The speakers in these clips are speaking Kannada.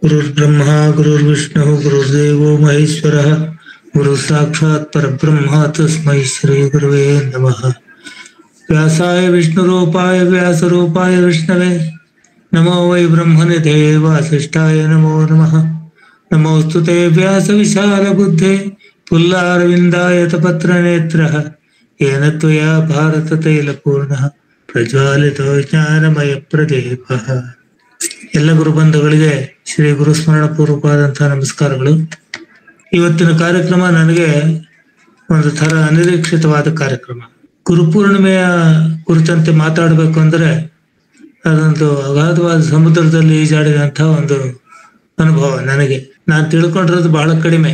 गुरुर्ब्रह्मा गुरुर्विष्णु गुरुर्देवो महेश्वरः गुरु साक्षात् परब्रह्म तस्मै श्री गुरुवे नमः। व्यासाय विष्णुरूपाय व्यासरूपाय विष्णवे नमो वै ब्रह्मनिधये वासिष्ठाय नमो नमः। नमोस्तुते व्यासविशालबुद्धे पुल्लारविन्दाय तपत्रनेत्रः येन त्वया भारततैलपूर्णः प्रज्वालितो ज्ञानमयप्रदीपः। ಎಲ್ಲ ಗುರುಬಂಧುಗಳಿಗೆ ಶ್ರೀ ಗುರುಸ್ಮರಣ ಪೂರ್ವಕವಾದಂತಹ ನಮಸ್ಕಾರಗಳು. ಇವತ್ತಿನ ಕಾರ್ಯಕ್ರಮ ನನಗೆ ಒಂದು ತರ ಅನಿರೀಕ್ಷಿತವಾದ ಕಾರ್ಯಕ್ರಮ. ಗುರುಪೂರ್ಣಿಮೆಯ ಕುರಿತಂತೆ ಮಾತಾಡಬೇಕು ಅಂದ್ರೆ ಅದೊಂದು ಅಗಾಧವಾದ ಸಮುದ್ರದಲ್ಲಿ ಈಜಾಡಿದಂತಹ ಒಂದು ಅನುಭವ ನನಗೆ. ನಾನು ತಿಳ್ಕೊಂಡಿರೋದು ಬಹಳ ಕಡಿಮೆ.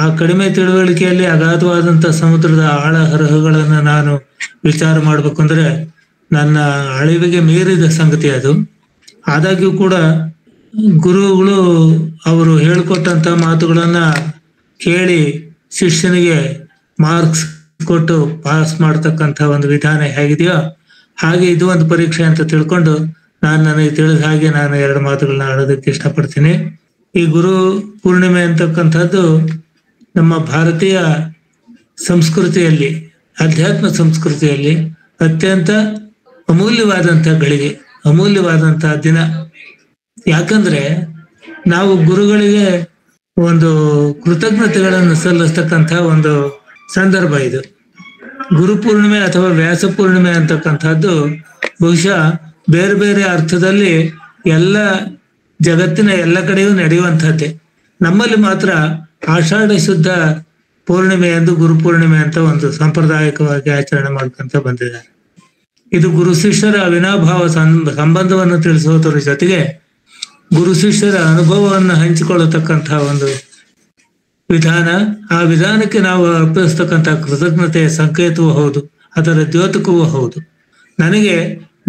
ಆ ಕಡಿಮೆ ತಿಳುವಳಿಕೆಯಲ್ಲಿ ಅಗಾಧವಾದಂತಹ ಸಮುದ್ರದ ಆಳ ಹರಹಗಳನ್ನು ನಾನು ವಿಚಾರ ಮಾಡ್ಬೇಕು ಅಂದ್ರೆ ನನ್ನ ಅಳಿವಿಗೆ ಮೀರಿದ ಸಂಗತಿ ಅದು. ಆದಾಗ್ಯೂ ಕೂಡ ಗುರುಗಳು ಅವರು ಹೇಳಿಕೊಟ್ಟಂತ ಮಾತುಗಳನ್ನ ಕೇಳಿ ಶಿಷ್ಯನಿಗೆ ಮಾರ್ಕ್ಸ್ ಕೊಟ್ಟು ಪಾಸ್ ಮಾಡ್ತಕ್ಕಂಥ ಒಂದು ವಿಧಾನ ಹೇಗಿದೆಯೋ ಹಾಗೆ ಇದು ಒಂದು ಪರೀಕ್ಷೆ ಅಂತ ತಿಳ್ಕೊಂಡು ನನಗೆ ತಿಳಿದ ಹಾಗೆ ನಾನು ಎರಡು ಮಾತುಗಳನ್ನ ಆಡೋದಕ್ಕೆ ಇಷ್ಟಪಡ್ತೀನಿ. ಈ ಗುರು ಪೂರ್ಣಿಮೆ ಅಂತಕ್ಕಂಥದ್ದು ನಮ್ಮ ಭಾರತೀಯ ಸಂಸ್ಕೃತಿಯಲ್ಲಿ, ಅಧ್ಯಾತ್ಮ ಸಂಸ್ಕೃತಿಯಲ್ಲಿ ಅತ್ಯಂತ ಅಮೂಲ್ಯವಾದಂತಹ ಗಳಿಗೆ, ಅಮೂಲ್ಯವಾದಂತಹ ದಿನ. ಯಾಕಂದ್ರೆ ನಾವು ಗುರುಗಳಿಗೆ ಒಂದು ಕೃತಜ್ಞತೆಗಳನ್ನು ಸಲ್ಲಿಸ್ತಕ್ಕಂಥ ಒಂದು ಸಂದರ್ಭ ಇದು. ಗುರುಪೂರ್ಣಿಮೆ ಅಥವಾ ವ್ಯಾಸ ಪೂರ್ಣಿಮೆ ಅಂತಕ್ಕಂಥದ್ದು ಬಹುಶಃ ಬೇರೆ ಬೇರೆ ಅರ್ಥದಲ್ಲಿ ಎಲ್ಲ ಜಗತ್ತಿನ ಎಲ್ಲ ಕಡೆಯೂ ನಡೆಯುವಂಥದ್ದೇ. ನಮ್ಮಲ್ಲಿ ಮಾತ್ರ ಆಷಾಢ ಶುದ್ಧ ಪೂರ್ಣಿಮೆ ಎಂದು ಗುರುಪೂರ್ಣಿಮೆ ಅಂತ ಒಂದು ಸಾಂಪ್ರದಾಯಿಕವಾಗಿ ಆಚರಣೆ ಮಾಡ್ಕೊಂತ ಬಂದಿದ್ದಾರೆ. ಇದು ಗುರು ಶಿಷ್ಯರ ಅವಿನಾಭಾವ ಸಂಬಂಧವನ್ನು ತಿಳಿಸುವುದರ ಜೊತೆಗೆ ಗುರು ಶಿಷ್ಯರ ಅನುಭವವನ್ನು ಹಂಚಿಕೊಳ್ಳತಕ್ಕಂತಹ ಒಂದು ವಿಧಾನ. ಆ ವಿಧಾನಕ್ಕೆ ನಾವು ಅರ್ಪಿಸ್ತಕ್ಕಂತಹ ಕೃತಜ್ಞತೆಯ ಸಂಕೇತವೂ ಹೌದು, ಅದರ ದ್ಯೋತಕವೂ ಹೌದು. ನನಗೆ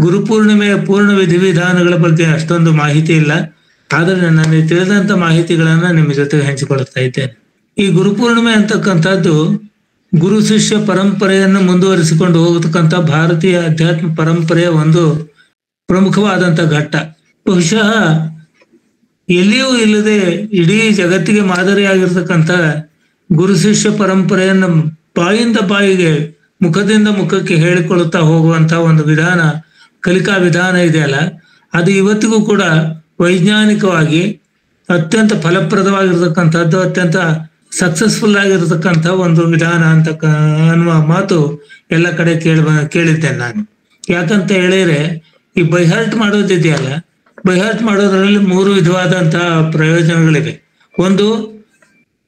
ಗುರುಪೂರ್ಣಿಮೆಯ ಪೂರ್ಣ ವಿಧಿವಿಧಾನಗಳ ಬಗ್ಗೆ ಅಷ್ಟೊಂದು ಮಾಹಿತಿ ಇಲ್ಲ, ಆದರೆ ನನಗೆ ತಿಳಿದಂತ ಮಾಹಿತಿಗಳನ್ನ ನಿಮ್ಮ ಜೊತೆಗೆ ಹಂಚಿಕೊಳ್ಳುತ್ತಾ ಇದ್ದೇನೆ. ಈ ಗುರುಪೂರ್ಣಿಮೆ ಅಂತಕ್ಕಂಥದ್ದು ಗುರು ಶಿಷ್ಯ ಪರಂಪರೆಯನ್ನು ಮುಂದುವರಿಸಿಕೊಂಡು ಹೋಗತಕ್ಕಂಥ ಭಾರತೀಯ ಅಧ್ಯಾತ್ಮ ಪರಂಪರೆಯ ಒಂದು ಪ್ರಮುಖವಾದಂಥ ಘಟ್ಟ. ಬಹುಶಃ ಎಲ್ಲಿಯೂ ಇಲ್ಲದೆ ಇಡೀ ಜಗತ್ತಿಗೆ ಮಾದರಿಯಾಗಿರ್ತಕ್ಕಂಥ ಗುರು ಶಿಷ್ಯ ಪರಂಪರೆಯನ್ನು ಬಾಯಿಂದ ಬಾಯಿಗೆ, ಮುಖದಿಂದ ಮುಖಕ್ಕೆ ಹೇಳಿಕೊಳ್ಳುತ್ತಾ ಹೋಗುವಂತಹ ಒಂದು ವಿಧಾನ, ಕಲಿಕಾ ವಿಧಾನ ಇದೆಯಲ್ಲ, ಅದು ಇವತ್ತಿಗೂ ಕೂಡ ವೈಜ್ಞಾನಿಕವಾಗಿ ಅತ್ಯಂತ ಫಲಪ್ರದವಾಗಿರ್ತಕ್ಕಂಥದ್ದು, ಅತ್ಯಂತ ಸಕ್ಸಸ್ಫುಲ್ ಆಗಿರತಕ್ಕಂಥ ಒಂದು ವಿಧಾನ ಅಂತ ಅನ್ನುವ ಮಾತು ಎಲ್ಲ ಕಡೆ ಕೇಳಿದ್ದೇನೆ ನಾನು. ಯಾಕಂತ ಹೇಳಿದ್ರೆ ಈ ಬೈಹಾರ್ಟ್ ಮಾಡೋದಿದೆಯಲ್ಲ, ಬೈಹಾರ್ಟ್ ಮಾಡೋದ್ರಲ್ಲಿ 3 ವಿಧವಾದಂತಹ ಪ್ರಯೋಜನಗಳಿವೆ. ಒಂದು,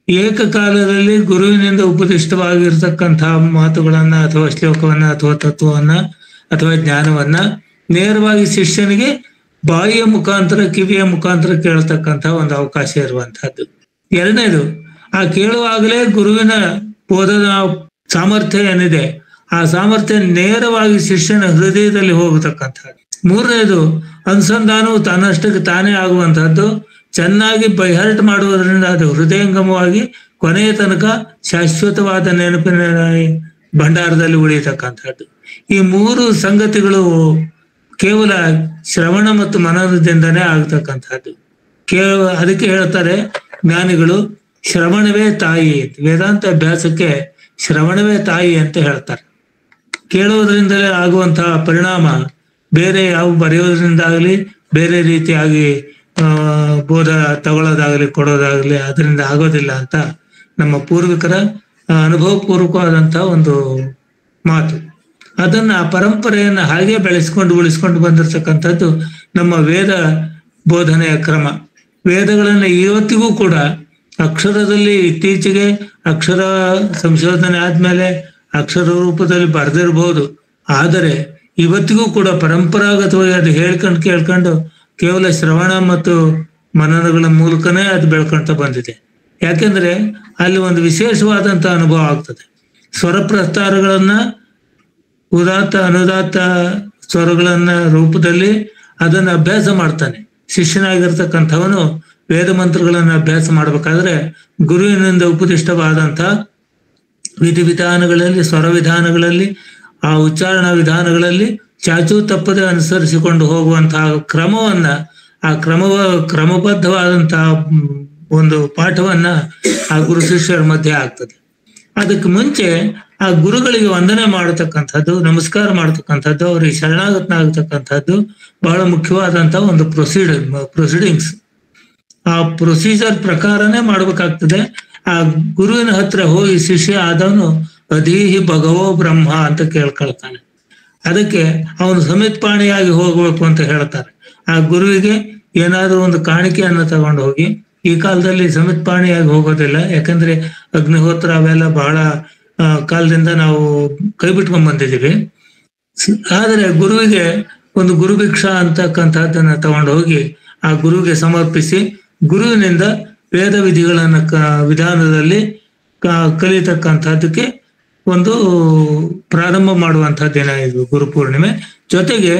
ಏಕಕಾಲದಲ್ಲಿ ಗುರುವಿನಿಂದ ಉಪದಿಷ್ಟವಾಗಿರ್ತಕ್ಕಂತಹ ಮಾತುಗಳನ್ನ ಅಥವಾ ಶ್ಲೋಕವನ್ನ ಅಥವಾ ತತ್ವವನ್ನ ಅಥವಾ ಜ್ಞಾನವನ್ನ ನೇರವಾಗಿ ಶಿಷ್ಯನಿಗೆ ಬಾಯಿಯ ಮುಖಾಂತರ, ಕಿವಿಯ ಮುಖಾಂತರ ಕೇಳತಕ್ಕಂಥ ಒಂದು ಅವಕಾಶ ಇರುವಂತಹದ್ದು. ಎರಡನೇದು, ಆ ಕೇಳುವಾಗಲೇ ಗುರುವಿನ ಬೋಧನಾ ಸಾಮರ್ಥ್ಯ ಏನಿದೆ ಆ ಸಾಮರ್ಥ್ಯ ನೇರವಾಗಿ ಶಿಷ್ಯನ ಹೃದಯದಲ್ಲಿ ಹೋಗತಕ್ಕಂಥದ್ದು. ಮೂರನೇದು, ಅನುಸಂಧಾನವು ತನ್ನಷ್ಟಕ್ಕೆ ತಾನೇ ಆಗುವಂತಹದ್ದು. ಚೆನ್ನಾಗಿ ಬೈಹಾರ್ಟ್ ಮಾಡುವುದರಿಂದ ಅದು ಹೃದಯಂಗಮವಾಗಿ ಕೊನೆಯ ತನಕ ಶಾಶ್ವತವಾದ ನೆನಪಿನ ಭಂಡಾರದಲ್ಲಿ ಉಳಿಯತಕ್ಕಂಥದ್ದು. ಈ 3 ಸಂಗತಿಗಳು ಕೇವಲ ಶ್ರವಣ ಮತ್ತು ಮನನದಿಂದನೇ ಆಗ್ತಕ್ಕಂಥದ್ದು. ಅದಕ್ಕೆ ಹೇಳ್ತಾರೆ ಜ್ಞಾನಿಗಳು, ಶ್ರವಣವೇ ತಾಯಿ. ವೇದಾಂತ ಅಭ್ಯಾಸಕ್ಕೆ ಶ್ರವಣವೇ ತಾಯಿ ಅಂತ ಹೇಳ್ತಾರೆ. ಕೇಳೋದ್ರಿಂದಲೇ ಆಗುವಂತಹ ಪರಿಣಾಮ ಬೇರೆ ಯಾವ ಬರೆಯೋದ್ರಿಂದಾಗಲಿ, ಬೇರೆ ರೀತಿಯಾಗಿ ಬೋಧ ತಗೊಳ್ಳೋದಾಗಲಿ ಕೊಡೋದಾಗಲಿ ಅದರಿಂದ ಆಗೋದಿಲ್ಲ ಅಂತ ನಮ್ಮ ಪೂರ್ವಿಕರ ಅನುಭವಪೂರ್ವಕವಾದಂತಹ ಒಂದು ಮಾತು. ಅದನ್ನ ಆ ಪರಂಪರೆಯನ್ನ ಹಾಗೆ ಉಳಿಸ್ಕೊಂಡು ಬಂದಿರತಕ್ಕಂಥದ್ದು ನಮ್ಮ ವೇದ ಬೋಧನೆಯ ಕ್ರಮ. ವೇದಗಳನ್ನ ಇವತ್ತಿಗೂ ಕೂಡ ಅಕ್ಷರದಲ್ಲಿ, ಇತ್ತೀಚೆಗೆ ಅಕ್ಷರ ಸಂಶೋಧನೆ ಆದ್ಮೇಲೆ ಅಕ್ಷರ ರೂಪದಲ್ಲಿ ಬರೆದಿರಬಹುದು, ಆದರೆ ಇವತ್ತಿಗೂ ಕೂಡ ಪರಂಪರಾಗತವಾಗಿ ಅದು ಕೇಳ್ಕೊಂಡು ಕೇವಲ ಶ್ರವಣ ಮತ್ತು ಮನನಗಳ ಮೂಲಕನೇ ಅದು ಬೆಳ್ಕೊಂತ ಬಂದಿದೆ. ಯಾಕೆಂದ್ರೆ ಅಲ್ಲಿ ಒಂದು ವಿಶೇಷವಾದಂತ ಅನುಭವ ಆಗ್ತದೆ. ಸ್ವರ ಪ್ರಸ್ತಾರಗಳನ್ನ, ಉದಾತ್ತ ಅನುದಾತ್ತ ಸ್ವರಗಳನ್ನ ರೂಪದಲ್ಲಿ ಅದನ್ನ ಅಭ್ಯಾಸ ಮಾಡ್ತಾನೆ. ಶಿಷ್ಯನಾಗಿರ್ತಕ್ಕಂಥವನು ವೇದ ಮಂತ್ರಗಳನ್ನು ಅಭ್ಯಾಸ ಮಾಡ್ಬೇಕಾದ್ರೆ ಗುರುವಿನಿಂದ ಉಪದಿಷ್ಟವಾದಂಥ ವಿಧಿವಿಧಾನಗಳಲ್ಲಿ, ಸ್ವರ ವಿಧಾನಗಳಲ್ಲಿ, ಆ ಉಚ್ಚಾರಣಾ ವಿಧಾನಗಳಲ್ಲಿ ಚಾಚೂ ತಪ್ಪದೆ ಅನುಸರಿಸಿಕೊಂಡು ಹೋಗುವಂತಹ ಕ್ರಮವನ್ನ, ಆ ಆ ಕ್ರಮಬದ್ಧವಾದಂತಹ ಒಂದು ಪಾಠವನ್ನ ಆ ಗುರು ಶಿಷ್ಯರ ಮಧ್ಯೆ ಆಗ್ತದೆ. ಅದಕ್ಕೆ ಮುಂಚೆ ಆ ಗುರುಗಳಿಗೆ ವಂದನೆ ಮಾಡತಕ್ಕಂಥದ್ದು, ನಮಸ್ಕಾರ ಮಾಡತಕ್ಕಂಥದ್ದು, ಅವರಿಗೆ ಶರಣಾಗತನಾಗತಕ್ಕಂಥದ್ದು ಬಹಳ ಮುಖ್ಯವಾದಂತಹ ಒಂದು ಪ್ರೊಸೀಡಿಂಗ್ಸ್. ಆ ಪ್ರೊಸೀಜರ್ ಪ್ರಕಾರನೇ ಮಾಡ್ಬೇಕಾಗ್ತದೆ. ಆ ಗುರುವಿನ ಹತ್ರ ಹೋಗಿ ಶಿಷ್ಯ ಆದವನು ಅಧೀಹಿ ಭಗವೋ ಬ್ರಹ್ಮ ಅಂತ ಕೇಳ್ಕೊಳ್ತಾನೆ. ಅದಕ್ಕೆ ಅವನು ಸಮಿತ್ಪಾಣಿಯಾಗಿ ಹೋಗ್ಬೇಕು ಅಂತ ಹೇಳ್ತಾರೆ. ಆ ಗುರುವಿಗೆ ಏನಾದ್ರೂ ಒಂದು ಕಾಣಿಕೆಯನ್ನು ತಗೊಂಡು ಹೋಗಿ, ಈ ಕಾಲದಲ್ಲಿ ಸಮಿತ್ಪಾಣಿಯಾಗಿ ಹೋಗೋದಿಲ್ಲ, ಯಾಕಂದ್ರೆ ಅಗ್ನಿಹೋತ್ರ ಅವೆಲ್ಲ ಬಹಳ ಕಾಲದಿಂದ ನಾವು ಕೈ ಬಿಟ್ಕೊಂಡ್ ಬಂದಿದ್ದೀವಿ. ಆದರೆ ಗುರುವಿಗೆ ಒಂದು ಗುರುಭಿಕ್ಷಾ ಅಂತಕ್ಕಂಥದ್ದನ್ನ ತಗೊಂಡು ಹೋಗಿ ಆ ಗುರುವಿಗೆ ಸಮರ್ಪಿಸಿ ಗುರುವಿನಿಂದ ವೇದ ವಿಧಿಗಳನ್ನ ವಿಧಾನದಲ್ಲಿ ಕಲಿತಕ್ಕಂಥದ್ದಕ್ಕೆ ಒಂದು ಪ್ರಾರಂಭ ಮಾಡುವಂತಹ ದಿನ ಇದು ಗುರುಪೂರ್ಣಿಮೆ. ಜೊತೆಗೆ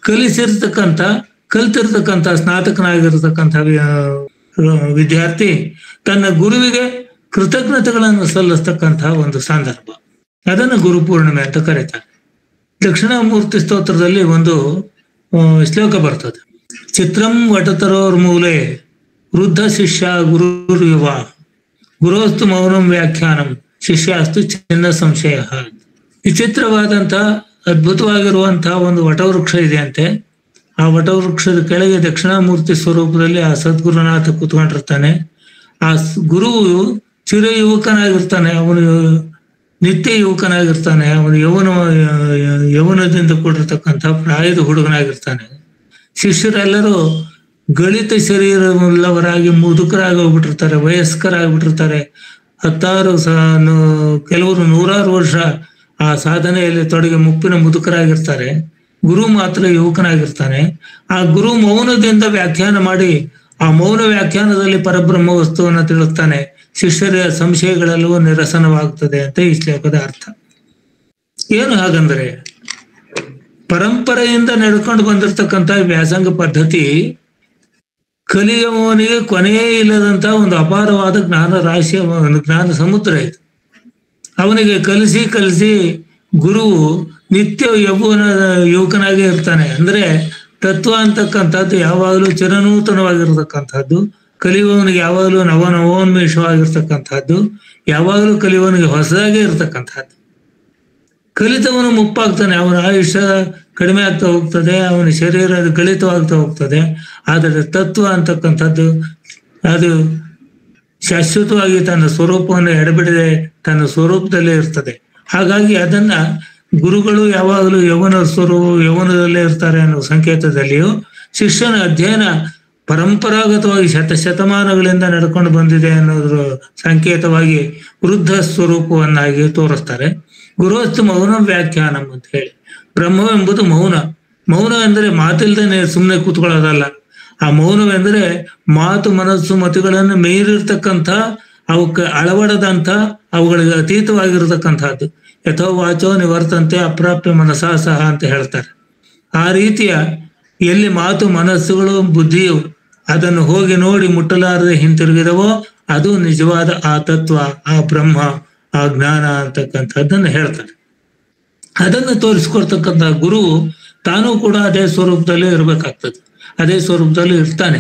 ಕಲಿತಿರ್ತಕ್ಕಂಥ ಸ್ನಾತಕನಾಗಿರ್ತಕ್ಕಂಥ ವಿದ್ಯಾರ್ಥಿ ತನ್ನ ಗುರುವಿಗೆ ಕೃತಜ್ಞತೆಗಳನ್ನು ಸಲ್ಲಿಸ್ತಕ್ಕಂತಹ ಒಂದು ಸಂದರ್ಭ. ಅದನ್ನು ಗುರುಪೂರ್ಣಿಮೆ ಅಂತ ಕರೀತಾರೆ. ದಕ್ಷಿಣಾಮೂರ್ತಿ ಸ್ತೋತ್ರದಲ್ಲಿ ಒಂದು ಶ್ಲೋಕ ಬರ್ತದೆ. ಚಿತ್ರಂ ವಟತರೋರ್ ಮೂಲೆ ವೃದ್ಧ ಶಿಷ್ಯ ಗುರುರ್ಯುವ ಗುರೋಸ್ತು ಮೌನಂ ವ್ಯಾಖ್ಯಾನಂ ಶಿಷ್ಯಾಸ್ತು ಚಿನ್ನ ಸಂಶಯ. ವಿಚಿತ್ರವಾದಂತಹ ಅದ್ಭುತವಾಗಿರುವಂತಹ ಒಂದು ವಟವೃಕ್ಷ ಇದೆಯಂತೆ. ಆ ವಟವೃಕ್ಷದ ಕೆಳಗೆ ದಕ್ಷಿಣಾಮೂರ್ತಿ ಸ್ವರೂಪದಲ್ಲಿ ಆ ಸದ್ಗುರುನಾಥ ಕೂತ್ಕೊಂಡಿರ್ತಾನೆ. ಆ ಗುರುವು ಚಿರ ಯುವಕನಾಗಿರ್ತಾನೆ, ಅವನು ನಿತ್ಯ ಯುವಕನಾಗಿರ್ತಾನೆ, ಅವನು ಯೌವನದಿಂದ ಕೂಡಿರ್ತಕ್ಕಂಥ ಪ್ರಾಯದ ಹುಡುಗನಾಗಿರ್ತಾನೆ. ಶಿಷ್ಯರೆಲ್ಲರೂ ಗಳಿತ ಶರೀರವುಳ್ಳವರಾಗಿ ಮುದುಕರಾಗಿ ಹೋಗ್ಬಿಟ್ಟಿರ್ತಾರೆ, ವಯಸ್ಕರಾಗ್ಬಿಟ್ಟಿರ್ತಾರೆ. ಕೆಲವರು 100 ವರ್ಷ ಆ ಸಾಧನೆಯಲ್ಲಿ ತೊಡಗಿ ಮುಪ್ಪಿನ ಮುದುಕರಾಗಿರ್ತಾರೆ. ಗುರು ಮಾತ್ರ ಯುವಕನಾಗಿರ್ತಾನೆ. ಆ ಗುರು ಮೌನದಿಂದ ವ್ಯಾಖ್ಯಾನ ಮಾಡಿ ಆ ಮೌನ ವ್ಯಾಖ್ಯಾನದಲ್ಲಿ ಪರಬ್ರಹ್ಮ ವಸ್ತುವನ್ನು ತಿಳಿಸ್ತಾನೆ. ಶಿಷ್ಯರ ಸಂಶಯಗಳೆಲ್ಲವೂ ನಿರಸನವಾಗ್ತದೆ ಅಂತ ಈ ಶ್ಲೋಕದ ಅರ್ಥ. ಏನು ಹಾಗಂದ್ರೆ, ಪರಂಪರೆಯಿಂದ ನಡ್ಕೊಂಡು ಬಂದಿರತಕ್ಕಂಥ ವ್ಯಾಸಂಗ ಪದ್ಧತಿ ಕಲಿಯುವವನಿಗೆ ಕೊನೆಯೇ ಇಲ್ಲದಂತ ಒಂದು ಅಪಾರವಾದ ಜ್ಞಾನ ರಾಶಿಯ ಜ್ಞಾನ ಸಮುದ್ರ ಇದು. ಅವನಿಗೆ ಕಲಿಸಿ ಗುರುವು ನಿತ್ಯ ಯುವಕನಾಗಿ ಇರ್ತಾನೆ. ಅಂದ್ರೆ ತತ್ವ ಅಂತಕ್ಕಂಥದ್ದು ಯಾವಾಗಲೂ ಚಿರನೂತನವಾಗಿರ್ತಕ್ಕಂಥದ್ದು, ಕಲಿಯುವವನಿಗೆ ಯಾವಾಗಲೂ ನವೋನ್ಮೇಷವಾಗಿರ್ತಕ್ಕಂಥದ್ದು, ಯಾವಾಗಲೂ ಕಲಿಯುವವನಿಗೆ ಹೊಸದಾಗೇ ಇರ್ತಕ್ಕಂಥದ್ದು. ಕಲಿತವನು ಮುಪ್ಪಾಗ್ತಾನೆ, ಅವನ ಆಯುಷ್ಯ ಕಡಿಮೆ ಆಗ್ತಾ ಹೋಗ್ತದೆ, ಅವನ ಶರೀರ ಗಲಿತವಾಗ್ತಾ ಹೋಗ್ತದೆ. ಆದರೆ ತತ್ವ ಅಂತಕ್ಕಂಥದ್ದು ಅದು ಶಾಶ್ವತವಾಗಿ ತನ್ನ ಸ್ವರೂಪವನ್ನು ಎಡಬಿಡದೆ ತನ್ನ ಸ್ವರೂಪದಲ್ಲೇ ಇರ್ತದೆ. ಹಾಗಾಗಿ ಅದನ್ನ ಗುರುಗಳು ಯಾವಾಗಲೂ ಯೌವನದಲ್ಲೇ ಇರ್ತಾರೆ ಅನ್ನೋ ಸಂಕೇತದಲ್ಲಿಯೂ ಶಿಷ್ಯನ ಅಧ್ಯಯನ ಪರಂಪರಾಗತವಾಗಿ ಶತಮಾನಗಳಿಂದ ನಡ್ಕೊಂಡು ಬಂದಿದೆ ಅನ್ನೋದ್ರ ಸಂಕೇತವಾಗಿ ವೃದ್ಧ ಸ್ವರೂಪವನ್ನಾಗಿ ತೋರಿಸ್ತಾರೆ. ಗುರುವಸ್ತು ಮೌನ ವ್ಯಾಖ್ಯಾನಂ ಅಂತ ಹೇಳಿ. ಬ್ರಹ್ಮವೆಂಬುದು ಮೌನ ಅಂದರೆ ಮಾತಿಲ್ದೇನೆ ಸುಮ್ಮನೆ ಕೂತ್ಕೊಳ್ಳೋದಲ್ಲ. ಆ ಮೌನವೆಂದರೆ ಮಾತು ಮನಸ್ಸು ಮತಿಗಳನ್ನು ಮೀರಿರ್ತಕ್ಕಂಥ, ಅವಕ್ಕೆ ಅಳವಡದಂಥ, ಅವುಗಳಿಗೆ ಅತೀತವಾಗಿರತಕ್ಕಂಥದ್ದು. ಯಥೋ ವಾಚೋ ನಿವರ್ತಂತೆ ಅಪ್ರಾಪ್ಯ ಮನಸಾ ಸಹ ಅಂತ ಹೇಳ್ತಾರೆ. ಆ ರೀತಿಯ ಎಲ್ಲಿ ಮಾತು ಮನಸ್ಸುಗಳು ಬುದ್ಧಿಯು ಅದನ್ನು ಹೋಗಿ ನೋಡಿ ಮುಟ್ಟಲಾರದೆ ಹಿಂತಿರುಗಿದವೋ ಅದು ನಿಜವಾದ ಆ ತತ್ವ, ಆ ಬ್ರಹ್ಮ, ಆ ಜ್ಞಾನ ಅಂತಕ್ಕಂಥದ್ದನ್ನು ಹೇಳ್ತಾರೆ. ಅದನ್ನು ತೋರಿಸ್ಕೊಡ್ತಕ್ಕಂಥ ಗುರು ತಾನೂ ಕೂಡ ಅದೇ ಸ್ವರೂಪದಲ್ಲಿ ಇರಬೇಕಾಗ್ತದೆ, ಅದೇ ಸ್ವರೂಪದಲ್ಲಿ ಇರ್ತಾನೆ.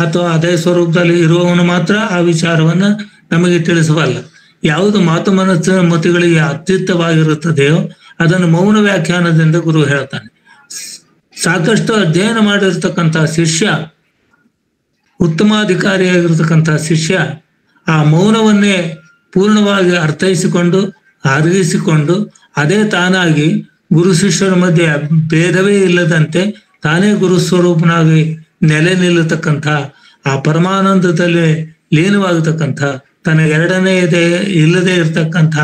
ಅಥವಾ ಅದೇ ಸ್ವರೂಪದಲ್ಲಿ ಇರುವವನು ಮಾತ್ರ ಆ ವಿಚಾರವನ್ನ ನಮಗೆ ತಿಳಿಸಬಲ್ಲ. ಯಾವುದು ಮಾತು ಮನಸ್ಸಿನ ಮತಿಗಳಿಗೆ ಅತ್ಯುತ್ತವಾಗಿರುತ್ತದೆಯೋ ಅದನ್ನು ಮೌನ ವ್ಯಾಖ್ಯಾನದಿಂದ ಗುರು ಹೇಳ್ತಾನೆ. ಸಾಕಷ್ಟು ಅಧ್ಯಯನ ಮಾಡಿರ್ತಕ್ಕಂಥ ಶಿಷ್ಯ, ಉತ್ತಮಾಧಿಕಾರಿಯಾಗಿರ್ತಕ್ಕಂಥ ಶಿಷ್ಯ ಆ ಮೌನವನ್ನೇ ಪೂರ್ಣವಾಗಿ ಅರ್ಥೈಸಿಕೊಂಡು ಅರಗಿಸಿಕೊಂಡು ಅದೇ ತಾನಾಗಿ ಗುರು ಶಿಷ್ಯರ ಮಧ್ಯೆ ಭೇದವೇ ಇಲ್ಲದಂತೆ ತಾನೇ ಗುರು ಸ್ವರೂಪನಾಗಿ ನೆಲೆ ನಿಲ್ಲತಕ್ಕಂಥ, ಆ ಪರಮಾನಂದದಲ್ಲಿ ಲೀನವಾಗತಕ್ಕಂಥ, ತನ್ನ ಎರಡನೆಯದೇ ಇಲ್ಲದೆ ಇರತಕ್ಕಂಥ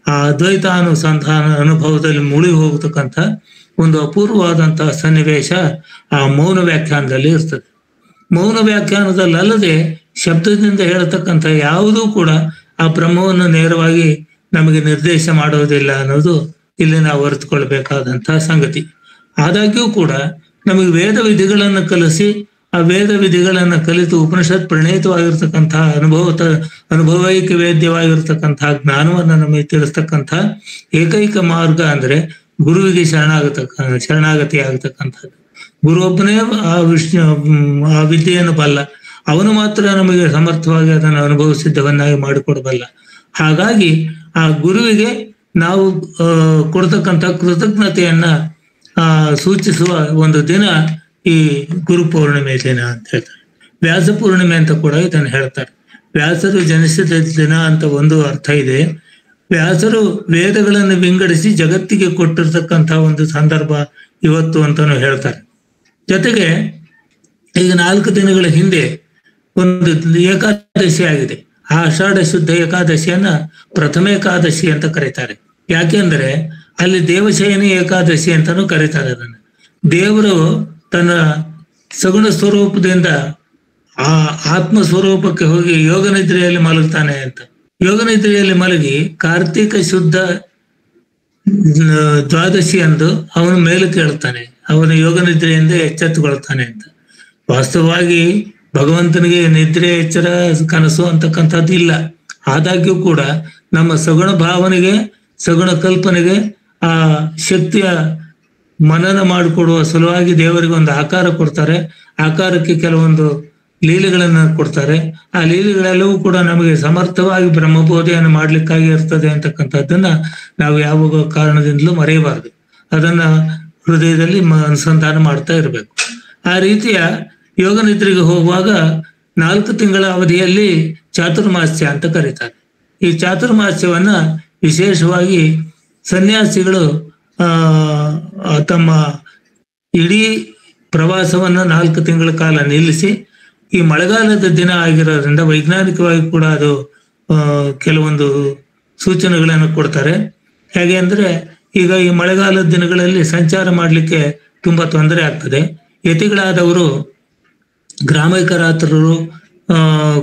ಆ ಅದ್ವೈತಾನುಸಂಧಾನ ಅನುಭವದಲ್ಲಿ ಮುಳುಗಿ ಹೋಗತಕ್ಕಂಥ ಒಂದು ಅಪೂರ್ವವಾದಂತಹ ಸನ್ನಿವೇಶ ಆ ಮೌನ ವ್ಯಾಖ್ಯಾನದಲ್ಲಿ ಇರ್ತದೆ. ಮೌನ ವ್ಯಾಖ್ಯಾನದಲ್ಲದೆ ಶಬ್ದದಿಂದ ಹೇಳತಕ್ಕಂಥ ಯಾವುದೂ ಕೂಡ ಆ ಬ್ರಹ್ಮವನ್ನು ನೇರವಾಗಿ ನಮಗೆ ನಿರ್ದೇಶ ಮಾಡೋದಿಲ್ಲ ಅನ್ನೋದು ಇಲ್ಲಿ ನಾವು ಅರಿತುಕೊಳ್ಬೇಕಾದಂತಹ ಸಂಗತಿ. ಆದಾಗ್ಯೂ ಕೂಡ ನಮಗೆ ವೇದ ವಿಧಿಗಳನ್ನು ಕಲಿಸಿ ಆ ವೇದ ವಿಧಿಗಳನ್ನು ಕಲಿತು ಉಪನಿಷತ್ ಪ್ರಣೀತವಾಗಿರ್ತಕ್ಕಂತಹ ಅನುಭವೈಕ ವೇದ್ಯವಾಗಿರ್ತಕ್ಕಂತಹ ಜ್ಞಾನವನ್ನು ನಮಗೆ ತಿಳಿಸ್ತಕ್ಕಂಥ ಏಕೈಕ ಮಾರ್ಗ ಅಂದ್ರೆ ಗುರುವಿಗೆ ಶರಣಾಗತಿ ಆಗತಕ್ಕಂಥದ್ದು. ಗುರು ಒಬ್ಬನೇ ಆ ವಿದ್ಯೆಯನ್ನು ಬಲ್ಲ. ಅವನು ಮಾತ್ರ ನಮಗೆ ಸಮರ್ಥವಾಗಿ ಅದನ್ನು ಅನುಭವಿಸಿದ್ದವನ್ನಾಗಿ ಮಾಡಿಕೊಡಬಲ್ಲ. ಹಾಗಾಗಿ ಆ ಗುರುವಿಗೆ ನಾವು ಕೊಡ್ತಕ್ಕಂಥ ಕೃತಜ್ಞತೆಯನ್ನ ಸೂಚಿಸುವ ಒಂದು ದಿನ ಈ ಗುರು ಪೌರ್ಣಿಮೆ ದಿನ ಅಂತ ಹೇಳ್ತಾರೆ. ವ್ಯಾಸ ಪೂರ್ಣಿಮೆ ಅಂತ ಕೂಡ ಇದನ್ನು ಹೇಳ್ತಾರೆ. ವ್ಯಾಸರು ಜನಿಸಿದ ದಿನ ಅಂತ ಒಂದು ಅರ್ಥ ಇದೆ. ವ್ಯಾಸರು ವೇದಗಳನ್ನು ವಿಂಗಡಿಸಿ ಜಗತ್ತಿಗೆ ಕೊಟ್ಟಿರ್ತಕ್ಕಂಥ ಒಂದು ಸಂದರ್ಭ ಇವತ್ತು ಅಂತಾನು ಹೇಳ್ತಾರೆ. ಜೊತೆಗೆ ಈಗ 4 ದಿನಗಳ ಹಿಂದೆ ಒಂದು ಏಕಾದಶಿ ಆಗಿದೆ. ಆ ಆಷಾಢ ಶುದ್ಧ ಏಕಾದಶಿಯನ್ನ ಪ್ರಥಮ ಏಕಾದಶಿ ಅಂತ ಕರೀತಾರೆ. ಯಾಕೆಂದ್ರೆ ಅಲ್ಲಿ ದೇವಶಯನಿ ಏಕಾದಶಿ ಅಂತಾನು ಕರೀತಾರೆ ಅದನ್ನು. ದೇವರು ತನ್ನ ಸಗುಣ ಸ್ವರೂಪದಿಂದ ಆ ಆತ್ಮ ಸ್ವರೂಪಕ್ಕೆ ಹೋಗಿ ಯೋಗ ನಿದ್ರೆಯಲ್ಲಿ ಮಲಗ್ತಾನೆ ಅಂತ. ಯೋಗ ನಿದ್ರೆಯಲ್ಲಿ ಮಲಗಿ ಕಾರ್ತಿಕ ಶುದ್ಧ ದ್ವಾದಶಿ ಅಂದು ಅವನು ಮೇಲಕ್ಕೆ ಹೇಳ್ತಾನೆ, ಅವನು ಯೋಗ ನಿದ್ರೆಯಿಂದ ಎಚ್ಚೆತ್ತುಕೊಳ್ತಾನೆ ಅಂತ. ವಾಸ್ತವವಾಗಿ ಭಗವಂತನಿಗೆ ನಿದ್ರೆ, ಎಚ್ಚರ, ಕನಸು ಅಂತಕ್ಕಂಥದ್ದು ಇಲ್ಲ. ಆದಾಗ್ಯೂ ಕೂಡ ನಮ್ಮ ಸಗುಣ ಭಾವನೆಗೆ, ಸಗುಣ ಕಲ್ಪನೆಗೆ ಆ ಶಕ್ತಿಯ ಮನನ ಮಾಡಿಕೊಡುವ ಸಲುವಾಗಿ ದೇವರಿಗೆ ಒಂದು ಆಕಾರ ಕೊಡ್ತಾರೆ. ಆಕಾರಕ್ಕೆ ಕೆಲವೊಂದು ಲೀಲೆಗಳನ್ನ ಕೊಡ್ತಾರೆ. ಆ ಲೀಲೆಗಳೆಲ್ಲವೂ ಕೂಡ ನಮಗೆ ಸಮರ್ಥವಾಗಿ ಬ್ರಹ್ಮಬೋಧೆಯನ್ನು ಮಾಡ್ಲಿಕ್ಕಾಗಿ ಇರ್ತದೆ ಅಂತಕ್ಕಂಥದ್ದನ್ನ ನಾವು ಯಾವ ಕಾರಣದಿಂದಲೂ ಮರೆಯಬಾರದು. ಅದನ್ನ ಹೃದಯದಲ್ಲಿ ಅನುಸಂಧಾನ ಮಾಡ್ತಾ ಇರಬೇಕು. ಆ ರೀತಿಯ ಯೋಗ ನಿದ್ರೆಗೆ ಹೋಗುವಾಗ 4 ತಿಂಗಳ ಅವಧಿಯಲ್ಲಿ ಚಾತುರ್ಮಾಸ್ಯ ಅಂತ ಕರೀತಾರೆ. ಈ ಚಾತುರ್ಮಾಸ್ಯವನ್ನ ವಿಶೇಷವಾಗಿ ಸನ್ಯಾಸಿಗಳು ತಮ್ಮ ಇಡೀ ಪ್ರವಾಸವನ್ನ 4 ತಿಂಗಳ ಕಾಲ ನಿಲ್ಲಿಸಿ, ಈ ಮಳೆಗಾಲದ ದಿನ ಆಗಿರೋದ್ರಿಂದ ವೈಜ್ಞಾನಿಕವಾಗಿ ಕೂಡ ಅದು ಕೆಲವೊಂದು ಸೂಚನೆಗಳನ್ನು ಕೊಡ್ತಾರೆ. ಹೇಗೆ ಅಂದ್ರೆ ಈಗ ಈ ಮಳೆಗಾಲದ ದಿನಗಳಲ್ಲಿ ಸಂಚಾರ ಮಾಡಲಿಕ್ಕೆ ತುಂಬಾ ತೊಂದರೆ ಆಗ್ತದೆ. ಯತಿಗಳಾದವರು ಗ್ರಾಮೈಕರಾತ್ರರು,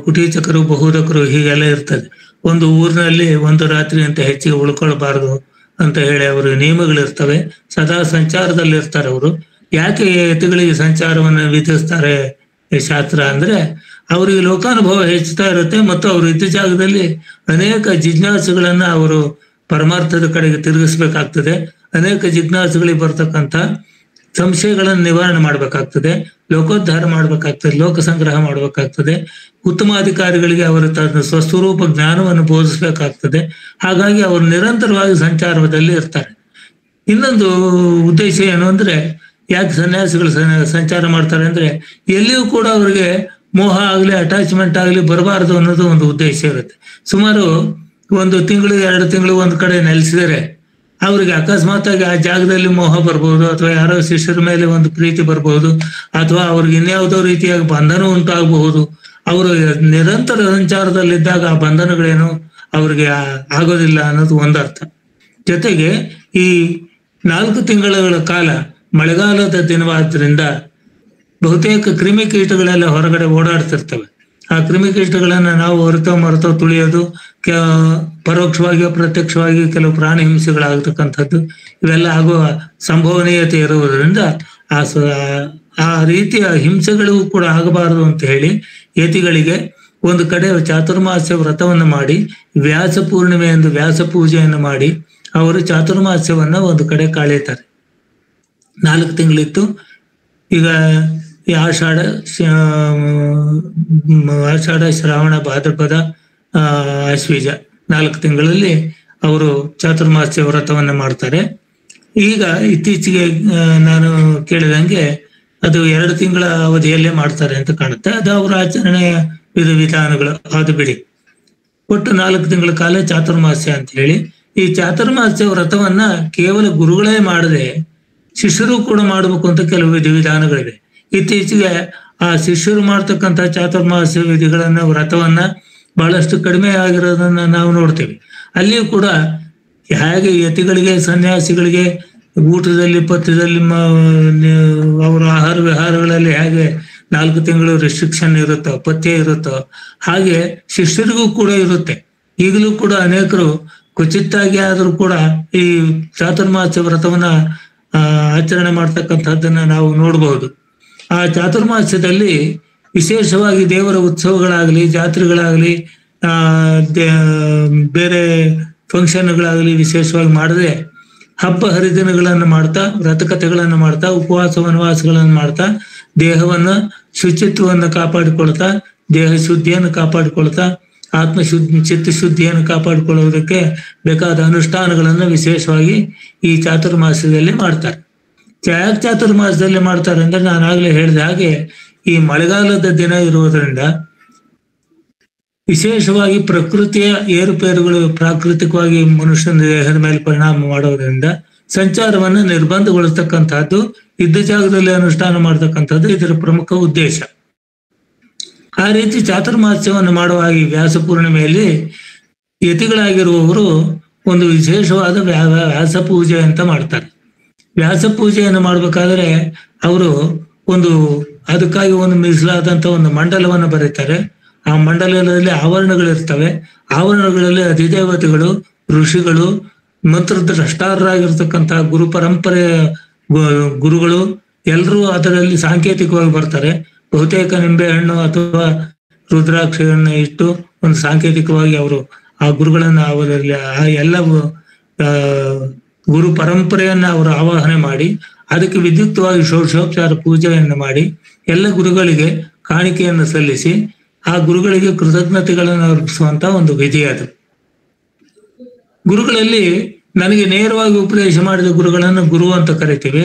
ಕುಟೀಚಕರು, ಬಹುದಕರು ಹೀಗೆಲ್ಲ ಇರ್ತದೆ. ಒಂದು ಊರಿನಲ್ಲಿ ಒಂದು ರಾತ್ರಿ ಅಂತ ಹೆಚ್ಚಿಗೆ ಉಳ್ಕೊಳ್ಬಾರ್ದು ಅಂತ ಹೇಳಿ ಅವರು ನಿಯಮಗಳಿರ್ತವೆ. ಸದಾ ಸಂಚಾರದಲ್ಲಿ ಇರ್ತಾರೆ ಅವರು. ಯಾಕೆ ಯತಿಗಳಿಗೆ ಸಂಚಾರವನ್ನು ವಿಧಿಸ್ತಾರೆ ಶಾಸ್ತ್ರ ಅಂದ್ರೆ, ಅವರಿಗೆ ಲೋಕಾನುಭವ ಹೆಚ್ಚುತ್ತಾ ಇರುತ್ತೆ ಮತ್ತು ಅವರು ಇದ್ದ ಜಾಗದಲ್ಲಿ ಅನೇಕ ಜಿಜ್ಞಾಸುಗಳನ್ನ ಅವರು ಪರಮಾರ್ಥದ ಕಡೆಗೆ ತಿರುಗಿಸ್ಬೇಕಾಗ್ತದೆ. ಅನೇಕ ಜಿಜ್ಞಾಸುಗಳಿಗೆ ಬರ್ತಕ್ಕಂಥ ಸಂಶಯಗಳನ್ನು ನಿವಾರಣೆ ಮಾಡ್ಬೇಕಾಗ್ತದೆ, ಲೋಕೋದ್ಧಾರ ಮಾಡ್ಬೇಕಾಗ್ತದೆ, ಲೋಕ ಸಂಗ್ರಹ ಮಾಡ್ಬೇಕಾಗ್ತದೆ, ಉತ್ತಮಾಧಿಕಾರಿಗಳಿಗೆ ಅವರ ತನ್ನ ಸ್ವಸ್ವರೂಪ ಜ್ಞಾನವನ್ನು ಬೋಧಿಸ್ಬೇಕಾಗ್ತದೆ. ಹಾಗಾಗಿ ಅವರು ನಿರಂತರವಾಗಿ ಸಂಚಾರದಲ್ಲಿ ಇರ್ತಾರೆ. ಇನ್ನೊಂದು ಉದ್ದೇಶ ಏನು ಅಂದ್ರೆ, ಯಾಕೆ ಸನ್ಯಾಸಿಗಳು ಸಂಚಾರ ಮಾಡ್ತಾರೆ ಅಂದ್ರೆ, ಎಲ್ಲಿಯೂ ಕೂಡ ಅವರಿಗೆ ಮೋಹ ಆಗಲಿ ಅಟ್ಯಾಚ್ಮೆಂಟ್ ಆಗಲಿ ಬರಬಾರದು ಅನ್ನೋದು ಒಂದು ಉದ್ದೇಶ ಇರುತ್ತೆ. ಸುಮಾರು 1 ತಿಂಗಳು 2 ತಿಂಗಳು ಒಂದು ಕಡೆ ನೆಲೆಸಿದರೆ ಅವ್ರಿಗೆ ಅಕಸ್ಮಾತ್ ಆಗಿ ಆ ಜಾಗದಲ್ಲಿ ಮೋಹ ಬರ್ಬೋದು, ಅಥವಾ ಯಾರೋ ಶಿಷ್ಯರ ಮೇಲೆ ಒಂದು ಪ್ರೀತಿ ಬರ್ಬಹುದು, ಅಥವಾ ಅವ್ರಿಗೆ ಇನ್ಯಾವುದೋ ರೀತಿಯಾಗಿ ಬಂಧನ ಉಂಟಾಗಬಹುದು. ಅವರು ನಿರಂತರ ಸಂಚಾರದಲ್ಲಿದ್ದಾಗ ಆ ಬಂಧನಗಳೇನು ಅವ್ರಿಗೆ ಆಗೋದಿಲ್ಲ ಅನ್ನೋದು ಒಂದರ್ಥ. ಜೊತೆಗೆ ಈ 4 ತಿಂಗಳ ಕಾಲ ಮಳೆಗಾಲದ ದಿನವಾದ್ರಿಂದ ಬಹುತೇಕ ಕ್ರಿಮಿಕೀಟಗಳೆಲ್ಲ ಹೊರಗಡೆ ಓಡಾಡ್ತಿರ್ತವೆ. ಆ ಕ್ರಿಮಿಕೀಟಗಳನ್ನ ನಾವು ಹೊರತೋ ತುಳಿಯೋದು, ಪರೋಕ್ಷವಾಗಿ ಅಪ್ರತ್ಯಕ್ಷವಾಗಿ ಕೆಲವು ಪ್ರಾಣಿ ಹಿಂಸೆಗಳಾಗತಕ್ಕಂಥದ್ದು ಇವೆಲ್ಲ ಆಗುವ ಸಂಭವನೀಯತೆ ಇರುವುದರಿಂದ ಆ ರೀತಿಯ ಹಿಂಸೆಗಳು ಕೂಡ ಆಗಬಾರದು ಅಂತ ಹೇಳಿ ಯತಿಗಳಿಗೆ ಒಂದು ಕಡೆ ಚಾತುರ್ಮಾಸ್ಯ ವ್ರತವನ್ನು ಮಾಡಿ, ವ್ಯಾಸ ಪೂರ್ಣಿಮೆ ಎಂದು ವ್ಯಾಸ ಪೂಜೆಯನ್ನು ಮಾಡಿ ಅವರು ಚಾತುರ್ಮಾಸ್ಯವನ್ನ ಒಂದು ಕಡೆ ಕಳೀತಾರೆ. 4 ತಿಂಗಳಿತ್ತು. ಈಗ ಈ ಆಷಾಢ, ಶ್ರಾವಣ, ಭಾದ್ರಪದ, ಆಶ್ವೀಜ 4 ತಿಂಗಳಲ್ಲಿ ಅವರು ಚಾತುರ್ಮಾಸ್ಯ ವ್ರತವನ್ನ ಮಾಡ್ತಾರೆ. ಈಗ ಇತ್ತೀಚೆಗೆ ನಾನು ಕೇಳಿದಂಗೆ ಅದು 2 ತಿಂಗಳ ಅವಧಿಯಲ್ಲೇ ಮಾಡ್ತಾರೆ ಅಂತ ಕಾಣುತ್ತೆ. ಅದು ಅವರ ಆಚರಣೆಯ ವಿಧಾನಗಳು, ಅದು ಬಿಡಿ. ಒಟ್ಟು 4 ತಿಂಗಳ ಕಾಲ ಚಾತುರ್ಮಾಸ್ಯ ಅಂತ ಹೇಳಿ, ಈ ಚಾತುರ್ಮಾಸ್ಯ ವ್ರತವನ್ನ ಕೇವಲ ಗುರುಗಳೇ ಮಾಡದೆ ಶಿಷ್ಯರು ಕೂಡ ಮಾಡಬೇಕು ಅಂತ ಕೆಲವು ವಿಧಿವಿಧಾನಗಳಿವೆ. ಇತ್ತೀಚೆಗೆ ಆ ಶಿಷ್ಯರು ಮಾಡ್ತಕ್ಕಂಥ ಚಾತುರ್ಮಾಸ್ಯ ವಿಧಿಗಳನ್ನ, ವ್ರತವನ್ನ ಬಹಳಷ್ಟು ಕಡಿಮೆ ಆಗಿರೋದನ್ನ ನಾವು ನೋಡ್ತೇವೆ. ಅಲ್ಲಿಯೂ ಕೂಡ ಹೇಗೆ ಯತಿಗಳಿಗೆ, ಸನ್ಯಾಸಿಗಳಿಗೆ ಊಟದಲ್ಲಿ, ಪಥ್ಯದಲ್ಲಿ, ಅವರ ಆಹಾರ ವಿಹಾರಗಳಲ್ಲಿ ಹೇಗೆ 4 ತಿಂಗಳು ರೆಸ್ಟ್ರಿಕ್ಷನ್ ಇರುತ್ತೋ, ಪಥ್ಯ ಇರುತ್ತೋ, ಹಾಗೆ ಶಿಷ್ಯರಿಗೂ ಕೂಡ ಇರುತ್ತೆ. ಈಗಲೂ ಕೂಡ ಅನೇಕರು ಕ್ವಚಿತ್ತಾಗಿ ಆದರೂ ಕೂಡ ಈ ಚಾತುರ್ಮಾಸ್ಯ ವ್ರತವನ್ನ ಆಚರಣೆ ಮಾಡ್ತಕ್ಕಂಥದ್ದನ್ನ ನಾವು ನೋಡಬಹುದು. ಆ ಚಾತುರ್ಮಾಸ್ಯದಲ್ಲಿ ವಿಶೇಷವಾಗಿ ದೇವರ ಉತ್ಸವಗಳಾಗಲಿ, ಜಾತ್ರೆಗಳಾಗಲಿ, ಬೇರೆ ಫಂಕ್ಷನ್ಗಳಾಗಲಿ ವಿಶೇಷವಾಗಿ ಮಾಡದೆ ಹಬ್ಬ ಹರಿದಿನಗಳನ್ನು ಮಾಡ್ತಾ, ವ್ರತಕಥೆಗಳನ್ನು ಮಾಡ್ತಾ, ಉಪವಾಸ ವನವಾಸಗಳನ್ನು ಮಾಡ್ತಾ, ದೇಹವನ್ನ ಶುಚಿತ್ವವನ್ನು ಕಾಪಾಡಿಕೊಳ್ತಾ, ದೇಹ ಶುದ್ಧಿಯನ್ನು ಕಾಪಾಡಿಕೊಳ್ತಾ, ಚಿತ್ತಶುದ್ಧಿಯನ್ನು ಕಾಪಾಡಿಕೊಳ್ಳುವುದಕ್ಕೆ ಬೇಕಾದ ಅನುಷ್ಠಾನಗಳನ್ನು ವಿಶೇಷವಾಗಿ ಈ ಚಾತುರ್ಮಾಸದಲ್ಲಿ ಮಾಡ್ತಾರೆ. ಯಾಕೆ ಚಾತುರ್ಮಾಸದಲ್ಲಿ ಮಾಡ್ತಾರೆ ಅಂದ್ರೆ, ನಾನಾಗ್ಲೇ ಹೇಳಿದ ಹಾಗೆ ಈ ಮಳೆಗಾಲದ ದಿನ ಇರುವುದರಿಂದ ವಿಶೇಷವಾಗಿ ಪ್ರಕೃತಿಯ ಏರುಪೇರುಗಳು ಪ್ರಾಕೃತಿಕವಾಗಿ ಮನುಷ್ಯನ ದೇಹದ ಮೇಲೆ ಪರಿಣಾಮ ಮಾಡೋದ್ರಿಂದ ಸಂಚಾರವನ್ನು ನಿರ್ಬಂಧಗೊಳಿಸ್ತಕ್ಕಂಥದ್ದು, ಇದ್ದ ಜಾಗದಲ್ಲಿ ಅನುಷ್ಠಾನ ಮಾಡತಕ್ಕಂಥದ್ದು ಇದರ ಪ್ರಮುಖ ಉದ್ದೇಶ. ಆ ರೀತಿ ಚಾತುರ್ಮಾಸ್ಯವನ್ನು ಮಾಡುವಾಗ ಈ ವ್ಯಾಸ ಪೂರ್ಣಿಮೆಯಲ್ಲಿ ಯತಿಗಳಾಗಿರುವವರು ಒಂದು ವಿಶೇಷವಾದ ವ್ಯಾಸ ಪೂಜೆ ಅಂತ ಮಾಡ್ತಾರೆ. ವ್ಯಾಸ ಪೂಜೆಯನ್ನು ಮಾಡ್ಬೇಕಾದ್ರೆ ಅವರು ಅದಕ್ಕಾಗಿ ಒಂದು ಮೀಸಲಾದಂತ ಒಂದು ಮಂಡಲವನ್ನು ಬರೀತಾರೆ. ಆ ಮಂಡಲದಲ್ಲಿ ಆವರಣಗಳಿರ್ತವೆ. ಆವರಣಗಳಲ್ಲಿ ಅಧಿದೇವತೆಗಳು, ಋಷಿಗಳು, ಮಂತ್ರದ್ರಷ್ಟಾರರಾಗಿರ್ತಕ್ಕಂತಹ ಗುರು ಪರಂಪರೆಯ ಗುರುಗಳು ಎಲ್ಲರೂ ಅದರಲ್ಲಿ ಸಾಂಕೇತಿಕವಾಗಿ ಬರ್ತಾರೆ. ಬಹುತೇಕ ನಿಂಬೆಹಣ್ಣು ಅಥವಾ ರುದ್ರಾಕ್ಷಿಯನ್ನು ಇಟ್ಟು ಒಂದು ಸಾಂಕೇತಿಕವಾಗಿ ಅವರು ಆ ಗುರುಗಳನ್ನ ಅವರಲ್ಲಿ ಆ ಎಲ್ಲ ಗುರು ಪರಂಪರೆಯನ್ನ ಅವರು ಆವಾಹನೆ ಮಾಡಿ, ಅದಕ್ಕೆ ವಿದ್ಯುಕ್ತವಾಗಿ ಷೋಡಶೋಪಚಾರ ಪೂಜೆಯನ್ನು ಮಾಡಿ, ಎಲ್ಲ ಗುರುಗಳಿಗೆ ಕಾಣಿಕೆಯನ್ನು ಸಲ್ಲಿಸಿ ಆ ಗುರುಗಳಿಗೆ ಕೃತಜ್ಞತೆಗಳನ್ನು ಅರ್ಪಿಸುವಂತ ಒಂದು ವಿಧಿ ಅದು. ಗುರುಗಳಲ್ಲಿ ನನಗೆ ನೇರವಾಗಿ ಉಪದೇಶ ಮಾಡಿದ ಗುರುಗಳನ್ನು ಗುರು ಅಂತ ಕರಿತೀವಿ.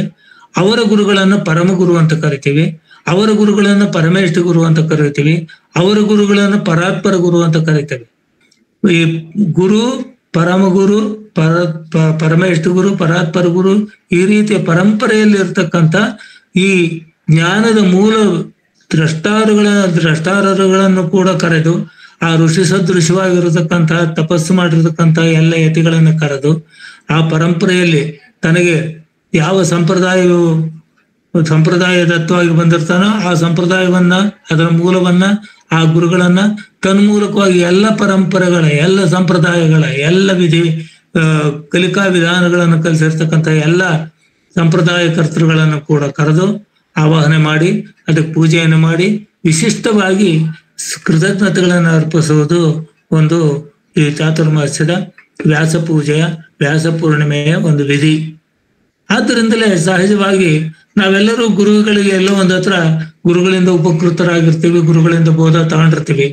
ಅವರ ಗುರುಗಳನ್ನು ಪರಮ ಗುರು ಅಂತ ಕರಿತೀವಿ. ಅವರ ಗುರುಗಳನ್ನು ಪರಮೇಷ್ಠ ಗುರು ಅಂತ ಕರಿತೀವಿ. ಅವರ ಗುರುಗಳನ್ನು ಪರಾತ್ಪರ ಗುರು ಅಂತ ಕರಿತೇವೆ. ಈ ಗುರು, ಪರಮ ಗುರು, ಪರಮೇಷ್ಠ ಗುರು, ಪರಾತ್ಪರ ಗುರು, ಈ ರೀತಿಯ ಪರಂಪರೆಯಲ್ಲಿ ಇರ್ತಕ್ಕಂಥ ಈ ಜ್ಞಾನದ ಮೂಲ ದ್ರಷ್ಟಾರರುಗಳನ್ನು ಕೂಡ ಕರೆದು, ಆ ಋಷಿ ಸದೃಶವಾಗಿರತಕ್ಕಂತಹ ತಪಸ್ಸು ಮಾಡಿರತಕ್ಕಂತಹ ಎಲ್ಲ ಯತಿಗಳನ್ನು ಕರೆದು, ಆ ಪರಂಪರೆಯಲ್ಲಿ ತನಗೆ ಯಾವ ಸಂಪ್ರದಾಯದತ್ತವಾಗಿ ಬಂದಿರ್ತಾನೋ ಆ ಸಂಪ್ರದಾಯವನ್ನ, ಅದರ ಮೂಲವನ್ನ, ಆ ಗುರುಗಳನ್ನ ತನ್ಮೂಲಕವಾಗಿ ಎಲ್ಲ ಪರಂಪರೆಗಳ, ಎಲ್ಲ ಸಂಪ್ರದಾಯಗಳ, ಎಲ್ಲ ಕಲಿಕಾ ವಿಧಾನಗಳನ್ನು ಕಲಿಸಿರ್ತಕ್ಕಂಥ ಎಲ್ಲ ಸಂಪ್ರದಾಯ ಕರ್ತೃಗಳನ್ನು ಕೂಡ ಕರೆದು ಆವಾಹನೆ ಮಾಡಿ, ಅದಕ್ಕೆ ಪೂಜೆಯನ್ನು ಮಾಡಿ ವಿಶಿಷ್ಟವಾಗಿ ಕೃತಜ್ಞತೆಗಳನ್ನು ಅರ್ಪಿಸುವುದು ಒಂದು ಈ ಚಾತುರ್ಮಾಸ್ಯದ ವ್ಯಾಸ ಪೂಜೆಯ, ವ್ಯಾಸ ಪೂರ್ಣಿಮೆಯ ಒಂದು ವಿಧಿ. ಆದ್ದರಿಂದಲೇ ಸಹಜವಾಗಿ ನಾವೆಲ್ಲರೂ ಗುರುಗಳಿಗೆ ಎಲ್ಲೋ ಒಂದ್ ಹತ್ರ ಗುರುಗಳಿಂದ ಉಪಕೃತರಾಗಿರ್ತೀವಿ, ಗುರುಗಳಿಂದ ಬೋಧ ತಗೊಂಡಿರ್ತೀವಿ.